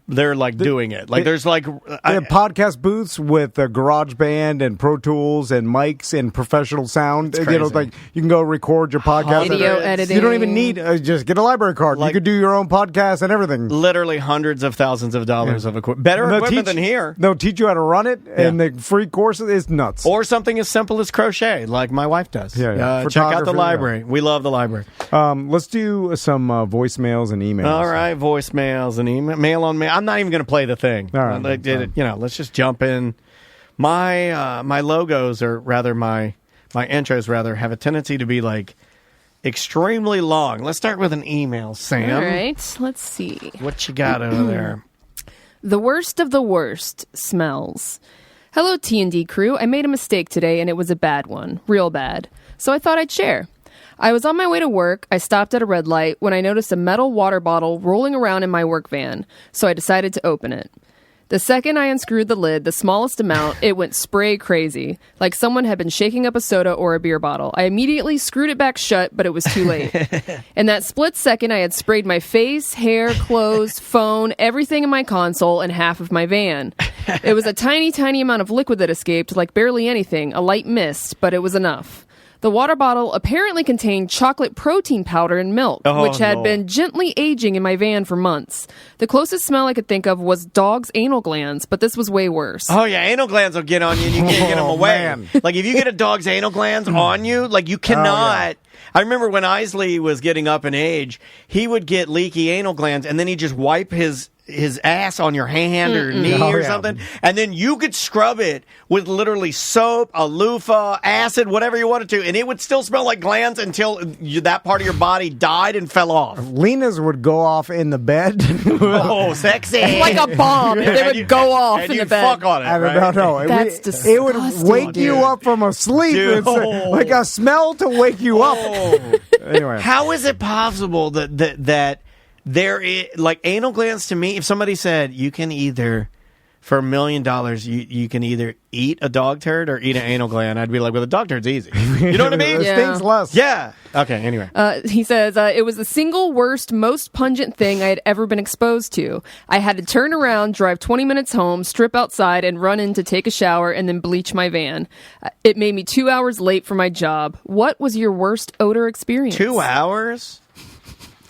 they're like doing it. Like there's like They have podcast booths with GarageBand and Pro Tools and mics and professional sound. It's You know, crazy. like you can go record your podcast. Video editing. You don't even need just get a library card. Like- you could do your own podcast and everything. literally hundreds of thousands of dollars of equipment. Better They'll equipment teach- than here. They'll teach you how to run it, and the free courses is nuts. Or something as simple as crochet, like my wife does. Yeah. Check out the Photography, library. We love the library. Let's do some voicemails and emails. All right, voicemails and mail on mail. I'm not even going to play the thing. All right, Let's just jump in. My logos, or rather my intros, rather have a tendency to be like extremely long. Let's start with an email, Sam. All right, let's see. What you got over there? The worst of the worst smells. Hello, T&D crew. I made a mistake today, and it was a bad one. Real bad. So I thought I'd share. I was on my way to work. I stopped at a red light when I noticed a metal water bottle rolling around in my work van, so I decided to open it. The second I unscrewed the lid, the smallest amount, it went spray crazy, like someone had been shaking up a soda or a beer bottle. I immediately screwed it back shut, but it was too late. In that split second, I had sprayed my face, hair, clothes, phone, everything in my console, and half of my van. It was a tiny, tiny amount of liquid that escaped, like barely anything, a light mist, but it was enough. The water bottle apparently contained chocolate protein powder and milk, which had been gently aging in my van for months. The closest smell I could think of was dog's anal glands, but this was way worse. Oh, yeah, anal glands will get on you and you can't get them away. Man. Like, if you get a dog's anal glands on you, like, you cannot. I remember when Isley was getting up in age, he would get leaky anal glands, and then he'd just wipe his his ass on your hand or knee or something, and then you could scrub it with literally soap, a loofah, acid, whatever you wanted to, and it would still smell like glands until that part of your body died and fell off. Lena's would go off in the bed. Oh, sexy! Like a bomb. They would go off in the bed. Fuck on it. I don't know. That's disgusting. It would wake you up from a sleep. Dude. It's like a smell to wake you up. Anyway, how is it possible that there is, like, anal glands? To me, if somebody said you can either, for $1 million, you can either eat a dog turd or eat an anal gland, I'd be like, well, the dog turd's easy. You know what I mean? It stings less. Yeah. Okay. Anyway, he says it was the single worst, most pungent thing I had ever been exposed to. I had to turn around, drive 20 minutes home, strip outside, and run in to take a shower, and then bleach my van. It made me 2 hours late for my job. What was your worst odor experience? 2 hours.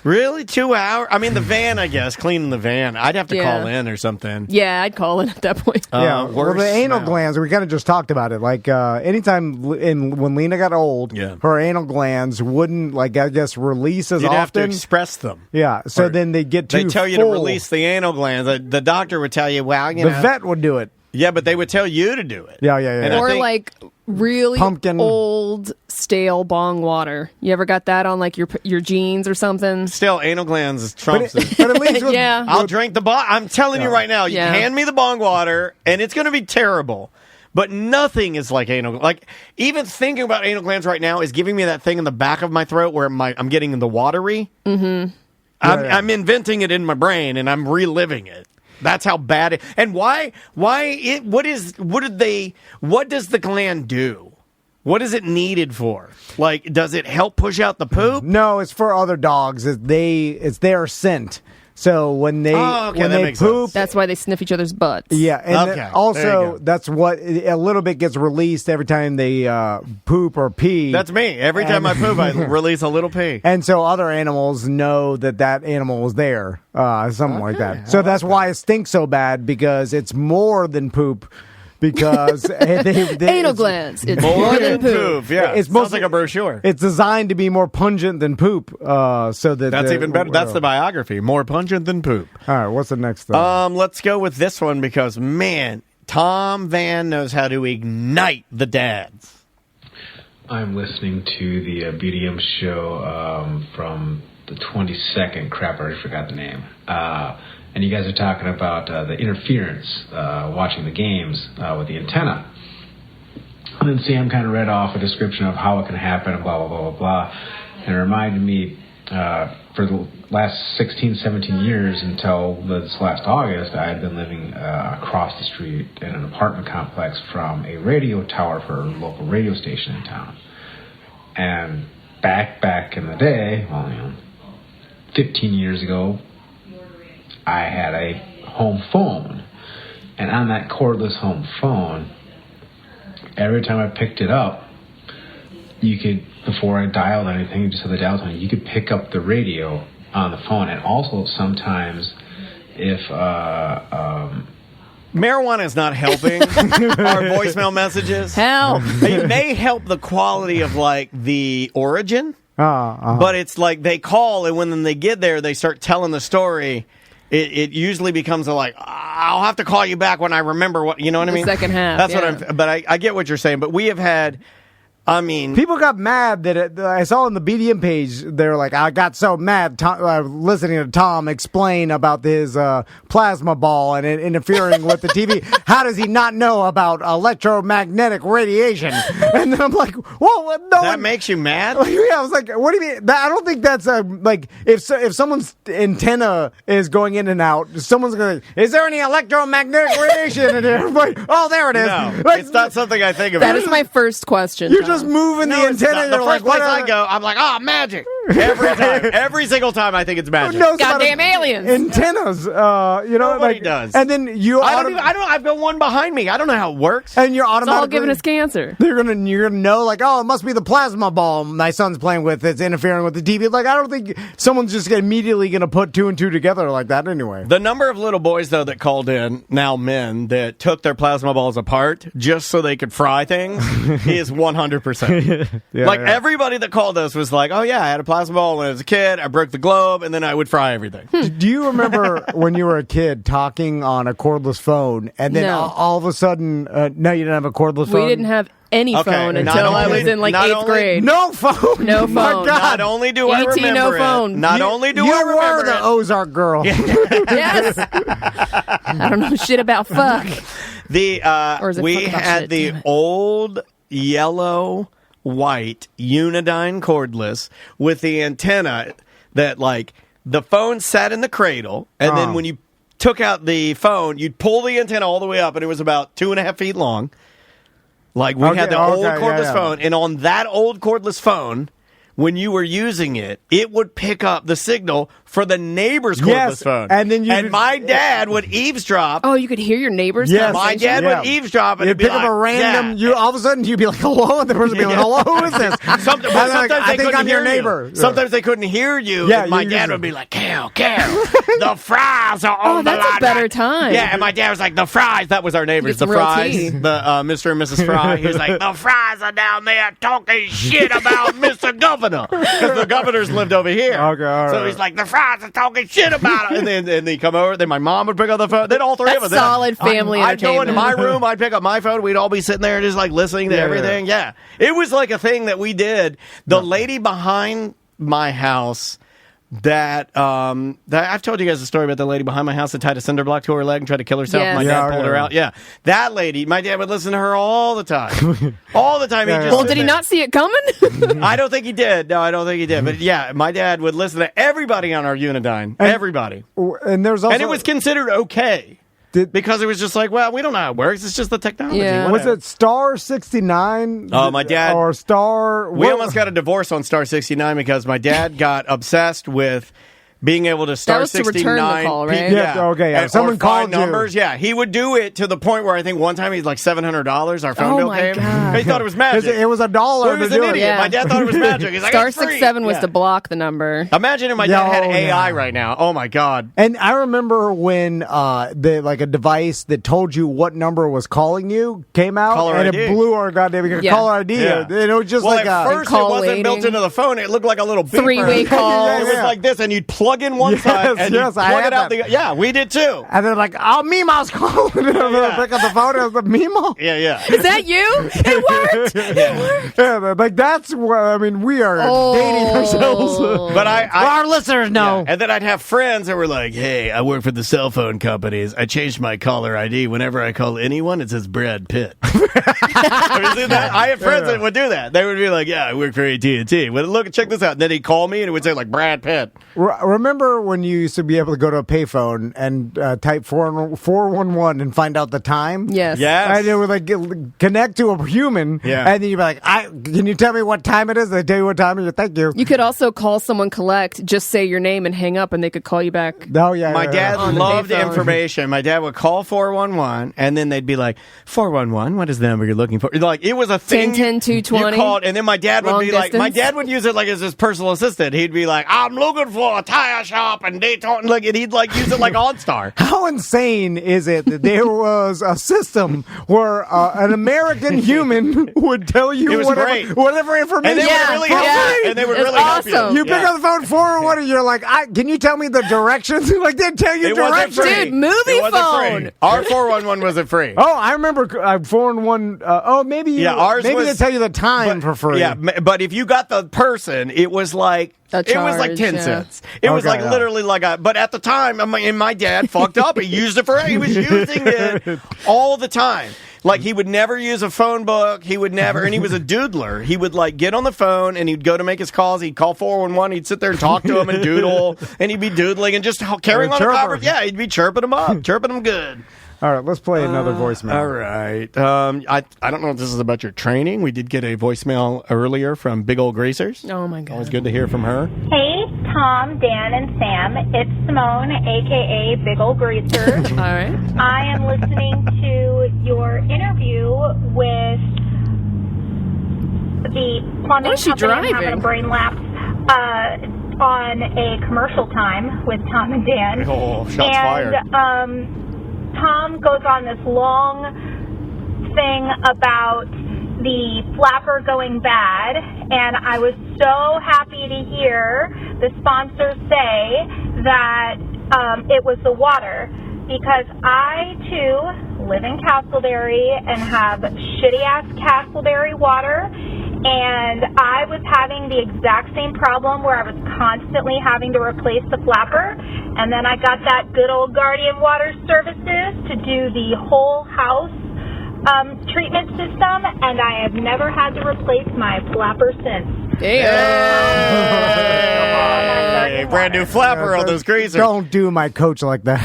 Really? 2 hours? I mean, the van, I guess, cleaning the van. I'd have to call in or something. Yeah, I'd call in at that point. well, the anal glands, we kind of just talked about it. Like, anytime when Lena got old, her anal glands wouldn't, like, I guess, release as You'd often. have to express them. Yeah, so then they get too They tell you full. to release the anal glands. The doctor would tell you, well, you know. The vet would do it. Yeah, but they would tell you to do it. Yeah. And or like really pumpkin. old, stale bong water. You ever got that on like your jeans or something? Still, anal glands trumps it. But at least with, I'll drink the bong. I'm telling you right now, you hand me the bong water, and it's going to be terrible. But nothing is like anal. Like, even thinking about anal glands right now is giving me that thing in the back of my throat where I'm getting the watery. Mm-hmm. I'm inventing it in my brain, and I'm reliving it. That's how bad it. And why? What does the gland do? What is it needed for? Like, does it help push out the poop? No, it's for other dogs. It's their scent. So when they poop, that's why they sniff each other's butts. Yeah, and then also that's what a little bit gets released every time they poop or pee. That's me. Every time I poop, I release a little pee. And so other animals know that animal is there, something like that. So that's why it stinks so bad, because it's more than poop. Because anal glands, it's more than poop. Yeah, it sounds like a brochure. It's designed to be more pungent than poop. So that's even better. That's the biography. More pungent than poop. All right, what's the next thing? Let's go with this one because, man, Tom Van knows how to ignite the dads. I'm listening to the BDM show from the 22nd. Crap, I already forgot the name. And you guys are talking about the interference, watching the games with the antenna. And then Sam kind of read off a description of how it can happen and blah, blah, blah, blah, blah. And it reminded me, for the last 16, 17 years until this last August, I had been living across the street in an apartment complex from a radio tower for a local radio station in town. And back in the day, 15 years ago, I had a home phone, and on that cordless home phone, every time I picked it up, you could, before I dialed anything, you just had the dial tone, you could pick up the radio on the phone. And also sometimes if marijuana is not helping our voicemail messages. Help. It may help the quality of like the origin, but it's like they call, and when they get there, they start telling the story. It usually becomes I'll have to call you back when I remember what, you know what I mean? The second half. That's what but I get what you're saying. But we have had, people got mad that I saw on the BDM page, they're like, I got so mad listening to Tom explain about his plasma ball and it interfering with the TV. How does he not know about electromagnetic radiation? And then I'm like, whoa, no. That makes you mad? Yeah, I was like, what do you mean? I don't think that's if someone's antenna is going in and out, someone's going to, is there any electromagnetic radiation in here? Like, oh, there it is. No, like, it's not something I think about. That is my first question. You're just moving the antenna. The first place I go, I'm like, magic. Every time. Every single time I think it's magic. Goddamn aliens. Antennas. Nobody does. And then you I've got one behind me. I don't know how it works. And you're automatically, it's all giving us cancer. You're gonna know, like, it must be the plasma ball my son's playing with that's interfering with the TV. Like, I don't think someone's just immediately gonna put two and two together like that anyway. The number of little boys, though, that called in, now men, that took their plasma balls apart just so they could fry things is 100%. Everybody that called us was like, oh yeah, I had a plasma plasma ball when I was a kid. I broke the globe, and then I would fry everything. Do you remember when you were a kid talking on a cordless phone, and then all of a sudden, no, you didn't have a cordless phone? We didn't have any phone not until I only- was in like not 8th only- grade. No phone. No My phone. God. Not only do I ET, remember no it, phone. not only do you I remember were the it, Ozark girl. Yes. I don't know shit about fuck. Or is it we fuck about had shit? the Damn it. old yellow white Unidyne cordless with the antenna that like the phone sat in the cradle, and then when you took out the phone, you'd pull the antenna all the way up, and it was about 2.5 feet long. Like we had the old cordless phone, and on that old cordless phone, when you were using it, it would pick up the signal for the neighbor's cordless phone. And my dad would eavesdrop. Oh, you could hear your neighbors' Yes. My conversation? dad would eavesdrop and You'd be pick like, up a random. "Dad." All of a sudden, you'd be like, "Hello," and the person would be like, "Hello, who is this?" Sometimes And they're like, they I think couldn't I'm your hear you. neighbor. Sometimes they couldn't hear you. Yeah, and my you dad just- would be like, Cal, the fries are on the that's a line." better time. Yeah, and my dad was like, the fries. That was our neighbors, Get the some real fries, tea. the Mr. and Mrs. Fry. He was like, the fries are down there talking shit about Mr. Governor. Because the governors lived over here. Okay, all so right. he's like, the fries are talking shit about it. And then they come over. Then my mom would pick up the phone. Then all three of us. That's solid family I'd go into entertainment. my room. I'd pick up my phone. We'd all be sitting there just like listening to everything. Yeah. It was like a thing that we did. The lady behind my house that I've told you guys a story about the lady behind my house that tied a cinder block to her leg and tried to kill herself. Yes. My Yeah, dad pulled yeah. her out. Yeah. That lady, my dad would listen to her all the time. All the time. He'd just Well, sit did he there. not see it coming? I don't think he did. No, I don't think he did. But yeah, my dad would listen to everybody on our Unidyne. Everybody. And there's also And it was considered okay. Because it was just like, well, we don't know how it works. It's just the technology. Yeah. Was it Star 69? Oh, my dad- Or Star. We almost got a divorce on Star 69 because my dad got obsessed with being able to Star was to 69. return the call, right? Yeah, okay, yeah. And- Someone or find called you. numbers. Yeah, he would do it to the point where I think one time he's like $700. Our phone Oh bill my came. God. He thought it was magic. It was $1 Well, he was to an do it. idiot. Yeah. My dad thought it was magic. He's like, Star it's free. 67 was Yeah. to block the number. Imagine if my Yeah, dad had oh, AI yeah. right now. Oh my God. And I remember when a device that told you what number was calling you came out, Caller and ID. it blew our goddamn Yeah. caller ID. Yeah. And it was just Well, like at a first it call wasn't built waiting. into the phone. It looked like a little beeper. Three-way call. It was Yeah. like this, and you'd plug in one Yes, side and yes, you'd I plug had it out. that. Yeah, we did too. And they're like, "Oh, Meemaw's calling." And Yeah. I pick up the phone. It was the Meemaw. Yeah, yeah. Is that you? It worked. It worked. Yeah, they're like that's what I mean. We are dating ourselves. But I Our listeners know. And then I'd have friends that were like, hey, I work for the cell phone companies. I changed my caller ID. Whenever I call anyone, it says Brad Pitt. Have you seen that? I have friends that would do that. They would be like, yeah, I work for AT&T. Well, look, check this out. And then he'd call me and it would say like Brad Pitt. Remember when you used to be able to go to a payphone and type 411 and find out the time? Yes. Yes. And it would like connect to a human. Yeah. And then you'd be like, "Can you tell me what time it is?" They tell you what time it is. Thank you. You could also call someone collect, just say your name and hang up, and they could call you back. Oh yeah. My yeah, dad On the loved payphone. information. My dad would call 411, and then they'd be like, 411, what is the number you're looking for? Like, it was a thing. 10-10-220. You called, and then my dad would Long be like, my distance. dad would use it like as his personal assistant. He'd be like, I'm looking for a tire shop in Daytona. Like, and he'd like use it like OnStar. How insane is it that there was a system where an American human would tell you It was great. whatever information? And they Yeah, would really yeah. help you. And they would It's really help awesome. You pick Yeah. up the phone 411 and you're like, can you tell me the directions? Like they tell you It wasn't directions. free. Dude, movie It wasn't phone. free. Our 411 wasn't free. Oh, I remember 411. Maybe Yeah, ours maybe was- they tell you the time for free. Yeah, but if you got the person, it was like A it was like charge, 10 yeah. cents. It was Okay, like yeah. literally like a. But at the time, my dad fucked up. He used it for. He was using it all the time. Like he would never use a phone book. He would never, and he was a doodler. He would like get on the phone and he'd go to make his calls. He'd call 411. He'd sit there and talk to him and doodle, and he'd be doodling and just carrying on a chirper. conversation. Yeah, he'd be chirping them up, chirping them good. All right, let's play another voicemail. All right. I don't know if this is about your training. We did get a voicemail earlier from Big Ol' Greasers. Oh my god. Always good to hear from her. Hey, Tom, Dan, and Sam. It's Simone, a.k.a. Big Ol' Greaser. All right. I am listening to your interview with the plumbing Oh, is she company. I'm having driving? a brain lapse on a commercial time with Tom and Dan. Oh, shots fired. Tom goes on this long thing about the flapper going bad, and I was so happy to hear the sponsor say that it was the water, because I, too, live in Castleberry and have shitty-ass Castleberry water, and I was having the exact same problem where I was constantly having to replace the flapper, and then I got that good old Guardian Water Services to do the whole house treatment system, and I have never had to replace my flapper since. Hey, brand new flapper on those greasers. Don't do my coach like that.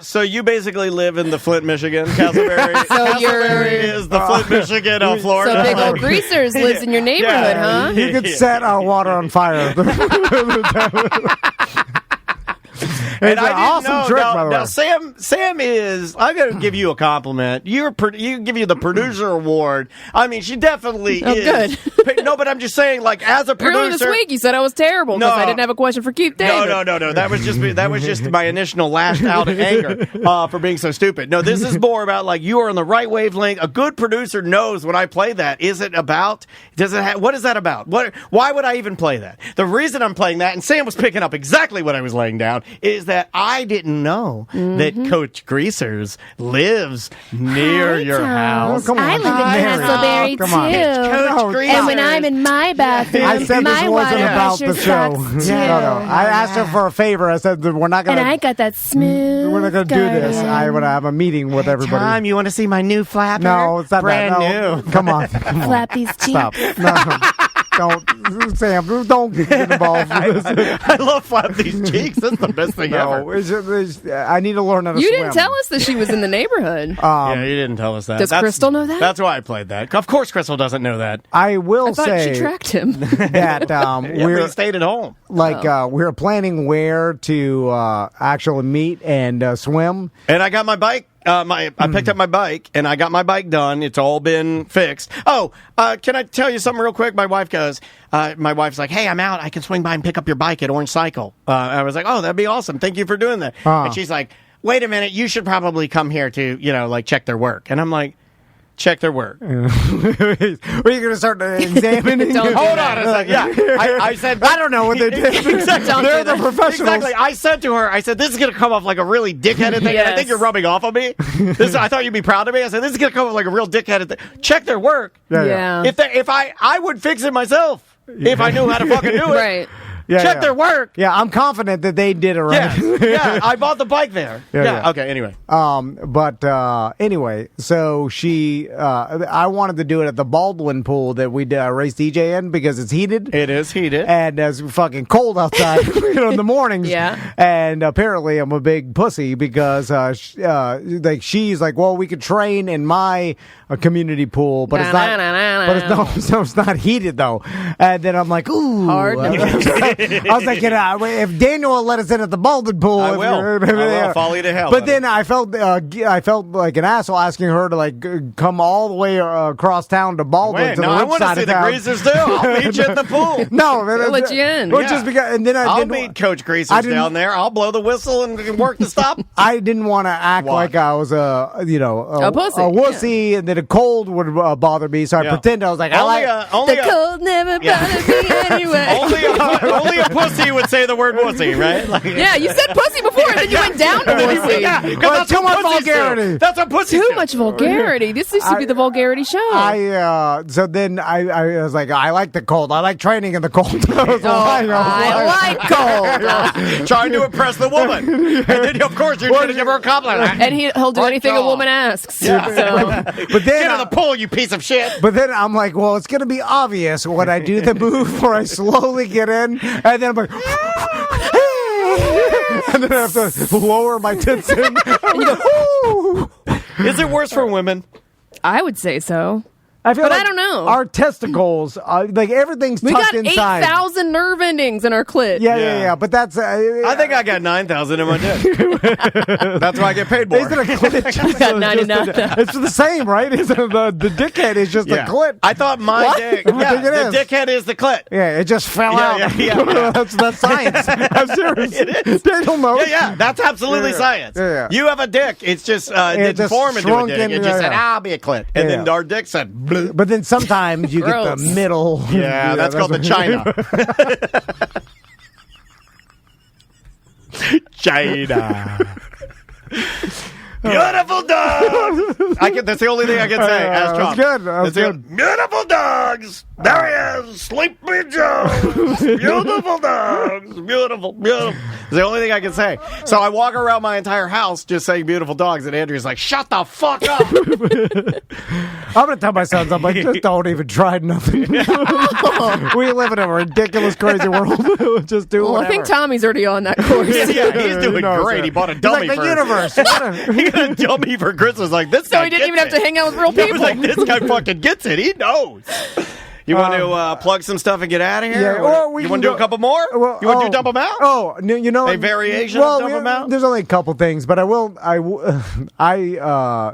So you basically live in the Flint, Michigan. Castleberry. Castleberry is the Flint, Michigan of Florida. So Big Old Greasers lives in your neighborhood, huh? You could set our water on fire. And It's I an didn't awesome know. trick, by the Now, way. Sam is. I'm going to give you a compliment. You give you the producer award. I mean, she definitely is. Good. No, but I'm just saying, like, as a producer. Earlier this week, you said I was terrible because I didn't have a question for Keith David. No. That was just my initial lash out of anger for being so stupid. No, this is more about, like, you are on the right wavelength. A good producer knows when I play that. Is it about? What is that about? Why would I even play that? The reason I'm playing that, and Sam was picking up exactly what I was laying down, is that I didn't know that Coach Greasers lives near your house. Come on. I live in Castleberry, Come on. too. Coach Greasers. And when I'm in my bathroom, I said my this wasn't water about the pressure show. sucks, too. No. I asked her for a favor. I said that we're not going And I to. got that smooth. We're not going to do this. I want to have a meeting with everybody. Tom, you want to see my new flapper? No, it's not brand that. No. new. Come on. Flap these cheeks. Stop. No. Don't, Sam, don't get involved with this. I love flap these cheeks. That's the best thing ever. I need to learn how to You swim. didn't tell us that she was in the neighborhood. Yeah, you didn't tell us that. Does Crystal know that? That's why I played that. Of course, Crystal doesn't know that. I will I thought say she tracked him. that We stayed at home. we're planning where to actually meet and swim. And I got my bike. I picked up my bike, and I got my bike done. It's all been fixed. Oh, can I tell you something real quick? My wife's like, hey, I'm out. I can swing by and pick up your bike at Orange Cycle. I was like, oh, that'd be awesome. Thank you for doing that. And she's like, wait a minute. You should probably come here to, check their work. And I'm like, check their work. Are you going to start examining? Hold on a second. Yeah. I said, I don't know what they did. Exactly. They're the professionals. Exactly. I said to her, this is going to come off like a really dickheaded thing. Yes. And I think you're rubbing off on me. I thought you'd be proud of me. I said, this is going to come off like a real dickheaded thing. Check their work. Yeah. If I would fix it myself if I knew how to fucking do it. Right. Check their work. Yeah, I'm confident that they did it right. Yeah, I bought the bike there. Yeah. Okay, anyway. Anyway, so I wanted to do it at the Baldwin pool that we race DJ in because it's heated. It is heated. And it's fucking cold outside in the mornings. Yeah. And apparently I'm a big pussy because she's like, well, we could train in my community pool, but it's not. But it's not heated though. And then I'm like, ooh, Hard. I was like, if Daniel will let us in at the Baldwin pool, I will follow you to hell. But then I felt like an asshole asking her to come all the way across town to Baldwin to the I rich want to side see of the town. Greasers too. I'll meet you at the pool. No, They'll let you in. Well, just because, and then I'll meet Coach Greasers down there. I'll blow the whistle and work the stop. I didn't want to act like I was a pussy, wussy, and that a cold would bother me. So I pretend I was like, the cold never bothered me anyway. Only a pussy would say the word wussy, right? Yeah, you said pussy before, and then you went down to wussy. Yeah, because too much vulgarity. That's what pussy Too much vulgarity. This used to be the vulgarity show. So then I was like, I like the cold. I like training in the cold. I like cold. Trying to impress the woman. And then, of course, you're going to give her a compliment. And he'll do anything a woman asks. Yeah. So. But then get in the pool, you piece of shit. But then I'm like, well, it's going to be obvious when I do the move where I slowly get in, and then I'm like, and then I have to lower my tits in. And you go, is it worse for women? I would say so. I feel but like I don't know. Our testicles, like everything's tucked inside. We got 8,000 nerve endings in our clit. Yeah. But that's. I think I got 9,000 in my dick. That's why I get paid more. Isn't a clit? I got 99. It's the same, right? Isn't the dickhead is just the clit. I thought my dick. Yeah, the dickhead is the clit. Yeah, it just fell out. Yeah. That's science. I'm serious. It is. They don't know. Yeah. That's absolutely science. Yeah. You have a dick. It's just didn't form into a dick. It just said, I'll be a clit. And then our dick said, bleh. but then sometimes you get the Gross. middle. Yeah, that's called the China. China. Beautiful dogs. That's the only thing I can say. Ask Trump. That's good. That's good. Beautiful dogs. There he is. Sleepy Joe. Beautiful dogs. Beautiful. It's the only thing I can say. So I walk around my entire house just saying beautiful dogs, and Andrew's like, shut the fuck up. I'm going to tell my sons, I'm like, just don't even try nothing. We live in a ridiculous, crazy world. Just do Well, whatever. I think Tommy's already on that course. Yeah, he's doing knows great. it. He bought a He's dummy like the for universe. He got a dummy for Christmas. Like this So guy he didn't even gets have to hang out with real I was people. like, this guy fucking gets it. He knows. You want to plug some stuff and get out of here? Yeah, Or or you want to do a couple more? Well, you want to do dump them out? Oh, no, you know, A variation of dump 'em out? There's only a couple things, but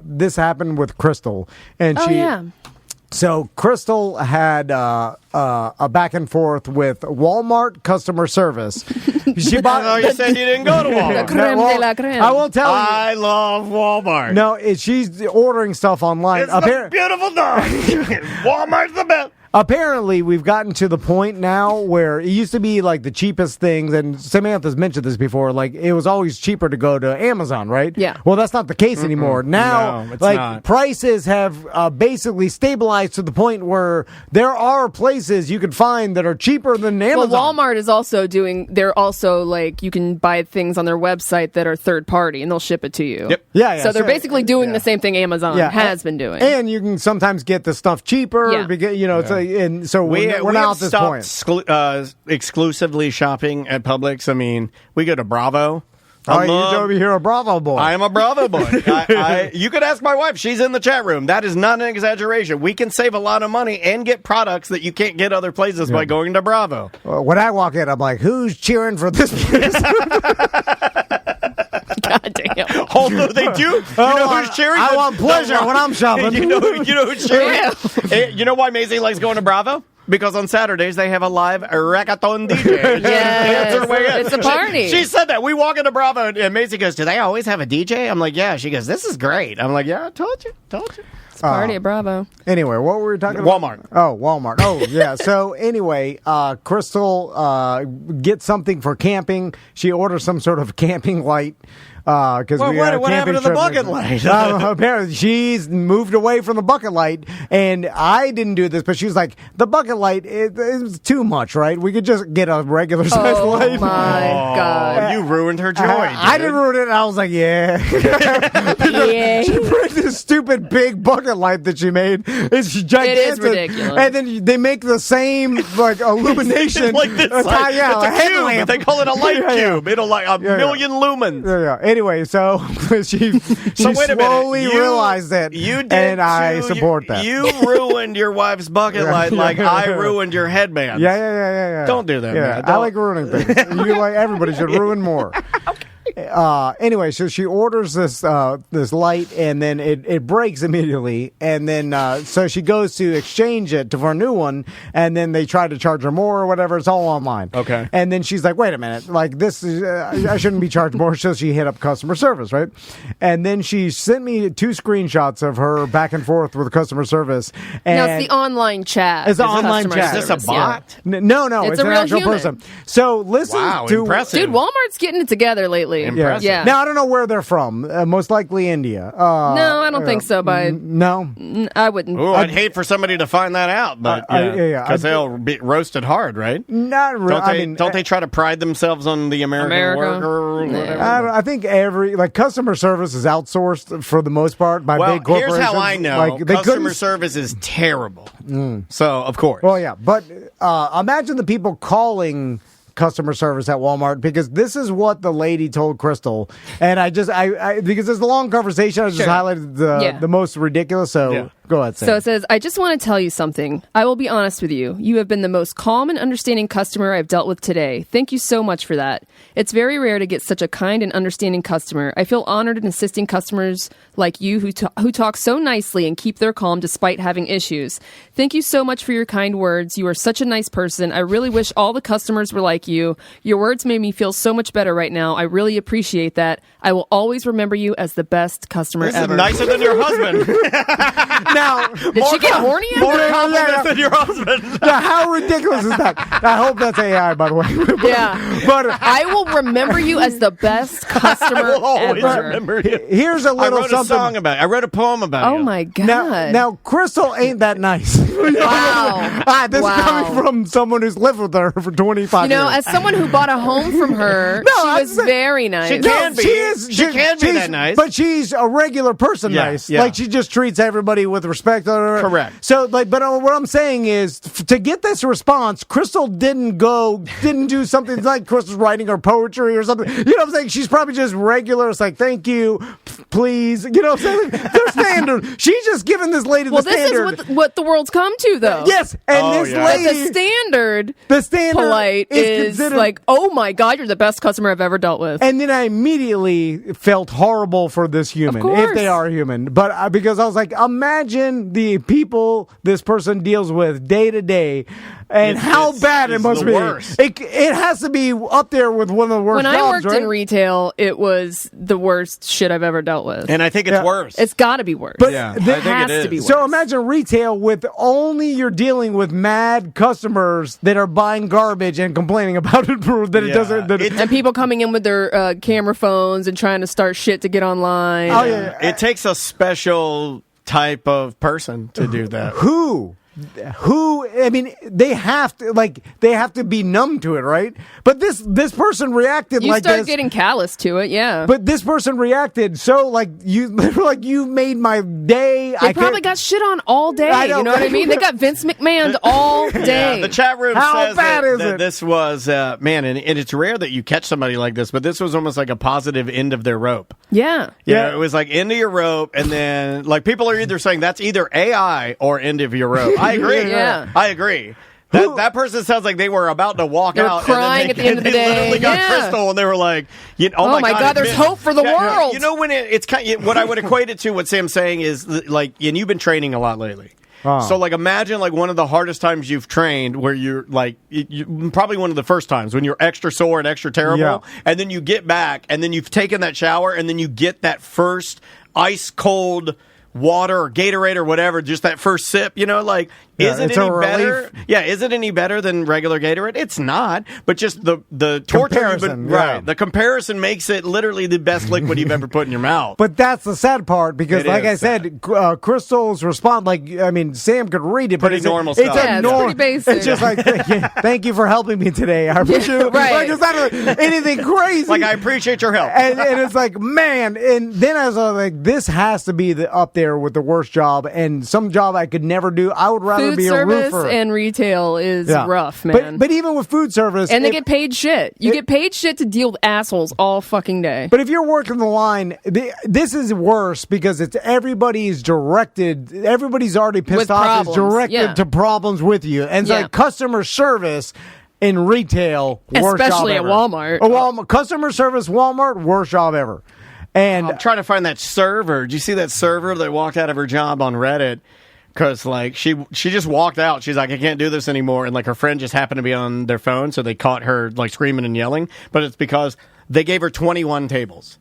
this happened with Crystal, and Oh, she. yeah. So Crystal had a back and forth with Walmart customer service. She bought. Oh, you said you didn't go to Walmart. Creme de la creme. I will tell you. I love Walmart. No, she's ordering stuff online. It's the beautiful dog. Walmart's the best. Apparently, we've gotten to the point now where it used to be like the cheapest things, and Samantha's mentioned this before, like it was always cheaper to go to Amazon, right? Yeah. Well, that's not the case anymore. Now, No, it's like not. prices have basically stabilized to the point where there are places you can find that are cheaper than Amazon. Well, Walmart is also they're also like, you can buy things on their website that are third party and they'll ship it to you. Yep. Yeah, yeah. So they're basically doing the same thing Amazon has been doing. And you can sometimes get the stuff cheaper Yeah. because, it's and so we're now at this point. Exclusively shopping at Publix. I mean, we go to Bravo. You over here a Bravo boy. I am a Bravo boy. You could ask my wife. She's in the chat room. That is not an exaggeration. We can save a lot of money and get products that you can't get other places by going to Bravo. When I walk in, I'm like, who's cheering for this place? God damn. Although they do. You know who's cheering? I want pleasure when I'm shopping. You know who's cheering? You know why Maisie likes going to Bravo? Because on Saturdays they have a live reggaeton DJ. Yes, it's a party. She said that. We walk into Bravo and Maisie goes, do they always have a DJ? I'm like, yeah. She goes, this is great. I'm like, yeah, I told you. It's a party at Bravo. Anyway, what were we talking about? Walmart. Oh, Walmart. Oh, yeah. So anyway, Crystal gets something for camping. She orders some sort of camping light. Because what happened to the bucket light? Apparently, she's moved away from the bucket light, and I didn't do this, but she was like, "The bucket light is too much, right? We could just get a regular size light." Oh my God! You ruined her joy. I didn't ruin it. And I was like, "Yeah." Yeah. She brings this stupid big bucket light that she made. It's gigantic. It is ridiculous. And then they make the same like illumination. like this. it's Like, a it's a cube. headlamp. They call it a light Yeah. cube. It'll like a million lumens. Yeah. Anyway, so she wait a minute. slowly realized it, You did and I too. support that. You ruined your wife's bucket light like I ruined your headband. Yeah. Don't do that, Yeah, man. I Don't. like ruining things. You like everybody should ruin more. Anyway, so she orders this light, and then it breaks immediately, and then so she goes to exchange it for a new one, and then they try to charge her more or whatever. It's all online. Okay. And then she's like, "Wait a minute, like this is I shouldn't be charged more." So she hit up customer service, right? And then she sent me 2 screenshots of her back and forth with customer service. And Now it's the online chat. It's the with online customer chat. Is this a service, bot? No, It's an a real actual human. person. So listen Wow, to impressive. Dude, Walmart's getting it together lately. Impressive. Yeah. Now I don't know where they're from. Most likely India. No, I don't think so. But No. I wouldn't. Ooh, I'd hate for somebody to find that out, but because they'll be roasted hard, right? Not really. Don't they try to pride themselves on the American worker? Or whatever? I think customer service is outsourced for the most part by big corporations. Here's how I know. Like, they Customer couldn't- service is terrible. So, of course. Well, yeah, but imagine the people calling customer service at Walmart, because this is what the lady told Crystal, and I because it's a long conversation, I just highlighted the most ridiculous. So go ahead, Sam. So it says, I just want to tell you something. I will be honest with you. You have been the most calm and understanding customer I've dealt with today. Thank you so much for that. It's very rare to get such a kind and understanding customer. I feel honored in assisting customers like you who talk so nicely and keep their calm despite having issues. Thank you so much for your kind words. You are such a nice person. I really wish all the customers were like you. Your words made me feel so much better right now. I really appreciate that. I will always remember you as the best customer This ever. is nicer than your husband. Now, Did she get horny? More Yeah, compliments yeah. than your husband. now, how ridiculous is that? I hope that's AI, by the way. Yeah. But I will remember you as the best customer I will always ever. remember you. here's a I little wrote something. a song about it. I wrote a poem about you. Oh my god! Now, Crystal ain't that nice. Wow. This is coming from someone who's lived with her for 25 You know, years. as someone who bought a home from her, No, she I'm was saying- very nice. She can be. She can be she's- that nice. But she's a regular person Yeah, nice. yeah. Like, she just treats everybody with respect. Correct. So, like, but what I'm saying is, to get this response, Crystal didn't do something like Crystal's writing her poetry or something. You know what I'm saying? She's probably just regular. It's like, thank you, please. You know what I'm saying? They're standard. She's just giving this lady well, the this standard. is what the world's come to, though. Yes, and this yeah. But lady, the standard polite polite is considered, like, oh my god, you're the best customer I've ever dealt with. And then I immediately felt horrible for this human, Of course. if they are human. But because I was like, imagine the people this person deals with day to day, and how bad it must the be. worst. It has to be up there with one of the worst when jobs, I worked right? in retail, it was the worst shit I've ever dealt with. And I think it's Yeah. worse. It's got to be worse. But Yeah, it I think has it to be is. worse. So imagine retail with only you're dealing with mad customers that are buying garbage and complaining about it that it Yeah. doesn't. That and people coming in with their camera phones and trying to start shit to get online. Oh, yeah. It takes a special type of person to do that. Who? I mean, they have to be numb to it, right? But this person reacted You like start this. getting callous to it, yeah. But this person reacted so like you they were like, you made my day. They probably got shit on all day. I know. You know what I mean? They got Vince McMahon all day. The chat room How says bad is that it? this was, man, and it's rare that you catch somebody like this, but this was almost like a positive end of their rope. Yeah. Yeah, it was like end of your rope, and then like people are either saying that's either AI or end of your rope. I agree. Yeah. I agree. That person sounds like they were about to walk They were out. crying and at the end of the they day. literally got Yeah. Crystal, and they were like, Oh my God, there's hope for the world. You know when it's kind of, what I would equate it to. What Sam's saying is like, and you've been training a lot lately. So like imagine like one of the hardest times you've trained where you're like you probably one of the first times when you're extra sore and extra terrible, Yeah. and then you get back and then you've taken that shower and then you get that first ice cold water or Gatorade or whatever, just that first sip, you know, like is it it's any a better? relief. Yeah, is it any better than regular Gatorade? It's not, but just the torture you've been, Comparison, yeah. right. The comparison makes it literally the best liquid you've ever put in your mouth. But that's the sad part because, It like is I said, Crystal's response, like, I mean, Sam could read it, but Pretty it's normal it's stuff. Yeah, it's pretty basic. It's just like, thank you for helping me today. I appreciate it. right. Like, it's not anything crazy. Like I appreciate your help. and it's like, man, and then I was like, this has to be up there with the worst job, and some job I could never do. I would rather Food be a service roofer. and retail is Yeah. rough, man. But even with food service, and they if- get paid shit. You get paid shit to deal with assholes all fucking day. But if you're working the line, this is worse because it's everybody's directed. Everybody's already pissed With off. problems, Is directed yeah. to problems with you, and it's Yeah. like customer service in retail, worst Especially job at ever. Walmart. Walmart customer service, Walmart, worst job ever. And I'm trying to find that server. Did you see that server that walked out of her job on Reddit? Because like she just walked out. She's like, I can't do this anymore. And like her friend just happened to be on their phone, so they caught her like screaming and yelling. But it's because they gave her 21 tables.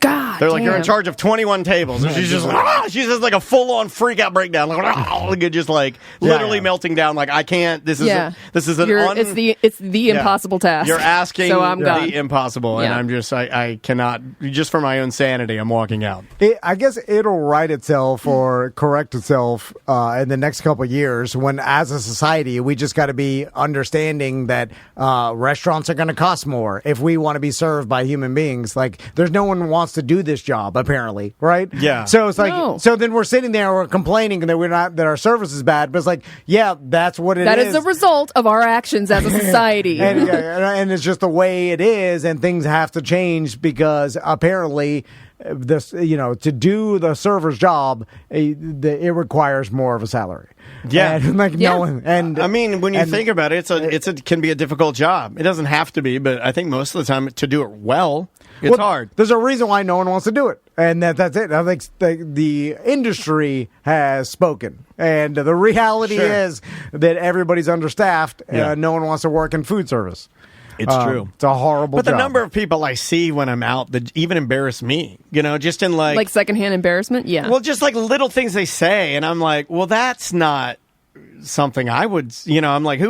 God, They're like, you're in damn. charge of 21 tables, and she's just like, she's just like a full on freak out breakdown, like just like literally yeah. melting down. Like I can't. This is Yeah. this is an it's the impossible task. You're asking so I'm the gone. impossible, and Yeah. I'm just I cannot, just for my own sanity, I'm walking out. I guess it'll right itself or correct itself in the next couple of years when, as a society, we just got to be understanding that restaurants are going to cost more if we want to be served by human beings. Like, there's no one who wants to do this job, apparently, right? Yeah. So it's like, No. so then we're sitting there, we're complaining that our service is bad, but it's like, yeah, that's what it is. That is the result of our actions as a society. and it's just the way it is, and things have to change because apparently this, to do the server's job, it requires more of a salary. Yeah. And like Yeah. no one, and I mean, when you think about it, it can be a difficult job. It doesn't have to be, but I think most of the time to do it well, it's hard. There's a reason why no one wants to do it, and that's it. I think the industry has spoken, and the reality Sure. is that everybody's understaffed. Yeah. No one wants to work in food service. It's true. It's a horrible But the job. number of people I see when I'm out that even embarrass me, just in Like secondhand embarrassment? Yeah. well, just like little things they say. And I'm like, well, that's not something I would, I'm like,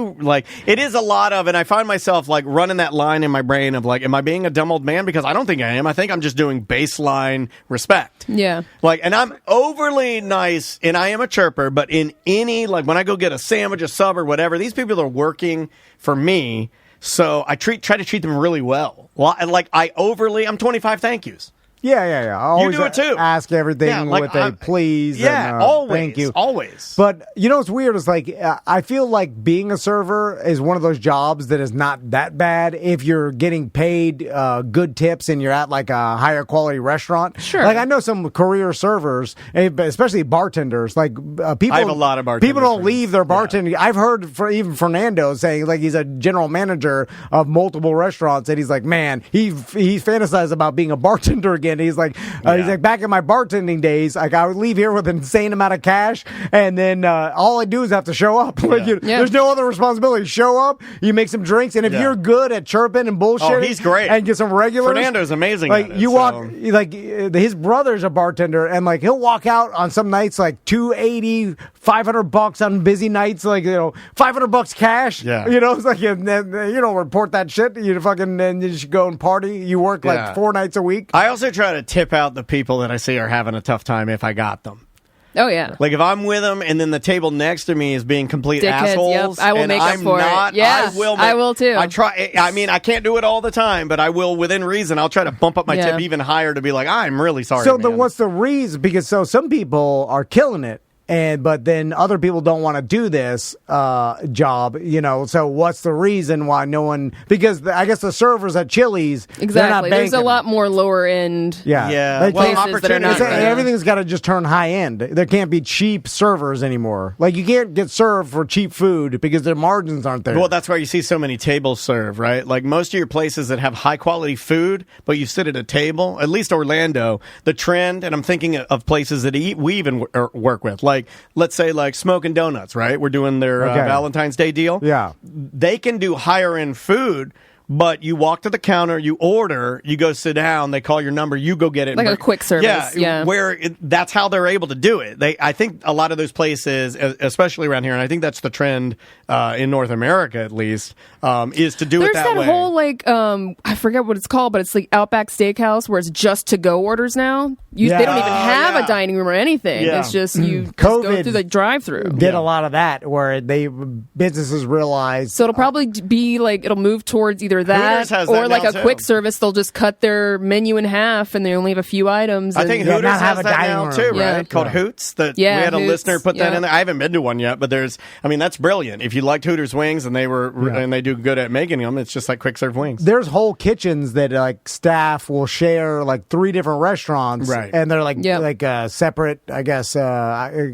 it is a lot of, and I find myself like running that line in my brain of like, am I being a dumb old man? Because I don't think I am. I think I'm just doing baseline respect. Yeah. Like, and I'm overly nice, and I am a chirper, but in any, like when I go get a sandwich, a sub, or whatever, these people are working for me. So I try to treat them really well. Well, I'm 25 thank yous. Yeah. I always do it too. ask everything with a please. Yeah, and, always. Thank you. Always. But what's weird is like I feel like being a server is one of those jobs that is not that bad if you're getting paid good tips and you're at like a higher quality restaurant. Sure. Like I know some career servers, especially bartenders. Like people, I have a lot of bartenders. People don't leave their bartending. Yeah. I've heard even Fernando saying like he's a general manager of multiple restaurants, and he's like, man, he fantasizes about being a bartender again. He's like, back in my bartending days, like I would leave here with an insane amount of cash, and then all I do is have to show up. There's no other responsibility. Show up, you make some drinks, and if you're good at chirping and bullshitting, he's great, and get some regulars. Fernando's amazing. Like at it, you walk, like his brother's a bartender, and like he'll walk out on some nights like $280, $500 on busy nights, like $500 cash. Yeah, it's like you don't report that shit. You fucking and you just go and party. You work like 4 nights a week. I also try to tip out the people that I see are having a tough time if I got them. Oh, yeah. Like, if I'm with them and then the table next to me is being complete Dickheads, assholes. Yep. I will make up for it. Yeah, I will too. I try. I mean, I can't do it all the time, but I will within reason. I'll try to bump up my tip even higher to be like, I'm really sorry, So man. what's the reason? Because some people are killing it. But then other people don't want to do this job, So what's the reason why no one? Because I guess the servers at Chili's, they're not There's a banking. lot more lower end. Yeah. Places that are not. Everything's got to just turn high end. There can't be cheap servers anymore. Like you can't get served for cheap food because their margins aren't there. Well, that's why you see so many tables served, right? Like most of your places that have high quality food, but you sit at a table. At least Orlando, the trend, and I'm thinking of places that we even work with, like let's say like Smokin' Donuts, right? We're doing their Valentine's Day deal. Yeah. They can do higher end food, but you walk to the counter, you order, you go sit down, they call your number, you go get it. Like a quick service. Yeah. Where that's how they're able to do it. I think a lot of those places, especially around here, and I think that's the trend in North America at least, is to do it that way. There's that whole like, I forget what it's called, but it's like Outback Steakhouse where it's just to-go orders now. They don't even have a dining room or anything. Yeah. It's just you just go through the drive-through. Did a lot of that where businesses realized. So it'll probably be like, it'll move towards either that or like a quick service. They'll just cut their menu in half and they only have a few items. I think Hooters has that now too, right? Yeah. Called Hoots. We had a listener put that in there. I haven't been to one yet, but that's brilliant. If you liked Hooters wings and they do good at making them, it's just like quick serve wings. There's whole kitchens that like staff will share like 3 different restaurants, right? And they're like separate, I guess,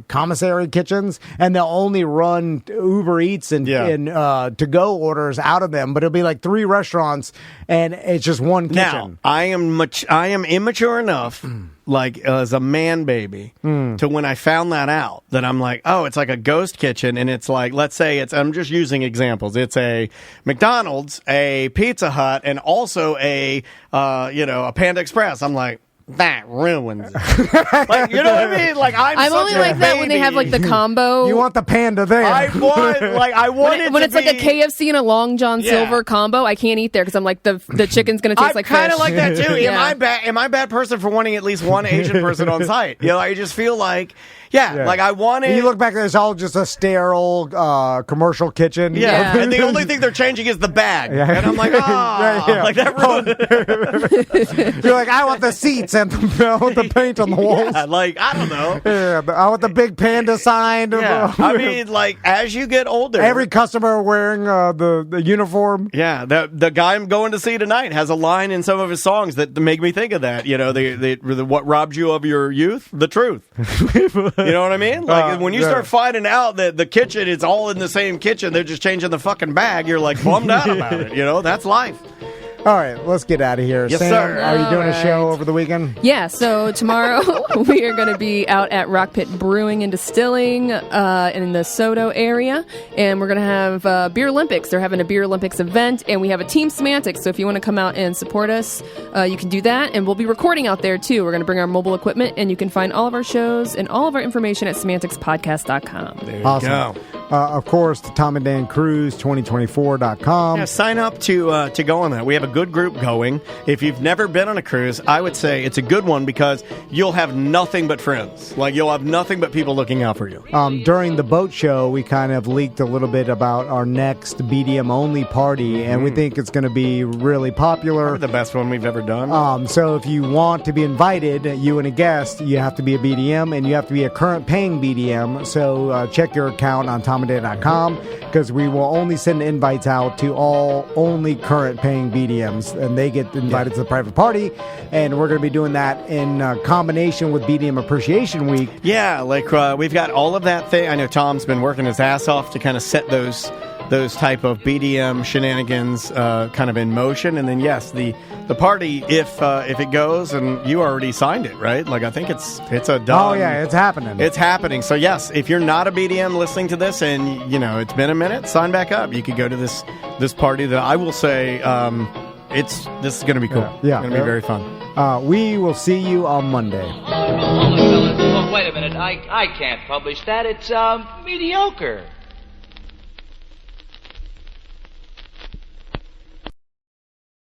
commissary kitchens, and they'll only run Uber Eats and to-go orders out of them, but it'll be like 3 restaurants, and it's just one kitchen. Now, I am immature enough, like as a man baby, to when I found that out, that I'm like, oh, it's like a ghost kitchen, and it's like, let's say I'm just using examples. It's a McDonald's, a Pizza Hut, and also a Panda Express. I'm like, that ruins it. Like, you know what I mean? Like, I'm only like that when they have like the combo. You want the Panda there. I want when it's like a KFC and a Long John Silver combo. I can't eat there because I'm like the chicken's gonna taste like fish. I'm kind of like that too. Am I a bad person for wanting at least one Asian person on site? I just feel like. Yeah, like I wanted. And you look back, it's all just a sterile commercial kitchen. Yeah, and the only thing they're changing is the bag. Yeah. And I'm like, like that ruined. You're like, I want the seats and the paint on the walls. Yeah, like, I don't know. Yeah, I want the big Panda sign. Yeah. I mean, like, as you get older, every customer wearing the uniform. Yeah, the guy I'm going to see tonight has a line in some of his songs that make me think of that. What robbed you of your youth? The truth. You know what I mean? Like, when you start finding out that the kitchen is all in the same kitchen, they're just changing the fucking bag, you're like bummed out about it. That's life. All right, let's get out of here. Yes, Sam, sir. are you doing a All show right. over the weekend? Yeah, so tomorrow we are going to be out at Rock Pit Brewing and Distilling in the Soto area, and we're going to have Beer Olympics. They're having a Beer Olympics event, and we have a Team Semantics, so if you want to come out and support us, you can do that, and we'll be recording out there, too. We're going to bring our mobile equipment, and you can find all of our shows and all of our information at semanticspodcast.com. There you Awesome. go. Of course, the Tom and Dan Cruise 2024.com. Yeah, sign up to go on that. We have a good group going. If you've never been on a cruise, I would say it's a good one because you'll have nothing but friends. Like, you'll have nothing but people looking out for you. During the boat show, we kind of leaked a little bit about our next BDM-only party, and we think it's going to be really popular. Probably the best one we've ever done. So if you want to be invited, you and a guest, you have to be a BDM, and you have to be a current paying BDM. So check your account on TomandDan.com, because we will only send invites out to all only current paying BDMs, and they get invited to the private party. And we're going to be doing that in combination with BDM Appreciation Week. Yeah, like we've got all of that thing. I know Tom's been working his ass off to kind of set those type of BDM shenanigans kind of in motion. And then, yes, the party, if it goes, and you already signed it, right? Like, I think it's a done. Oh, yeah, it's happening. It's happening. So, yes, if you're not a BDM listening to this and, you know, it's been a minute, sign back up. You could go to this party that I will say this is going to be cool. Yeah. It's going to be very fun. We will see you on Monday. Oh, wait a minute. I can't publish that. It's mediocre.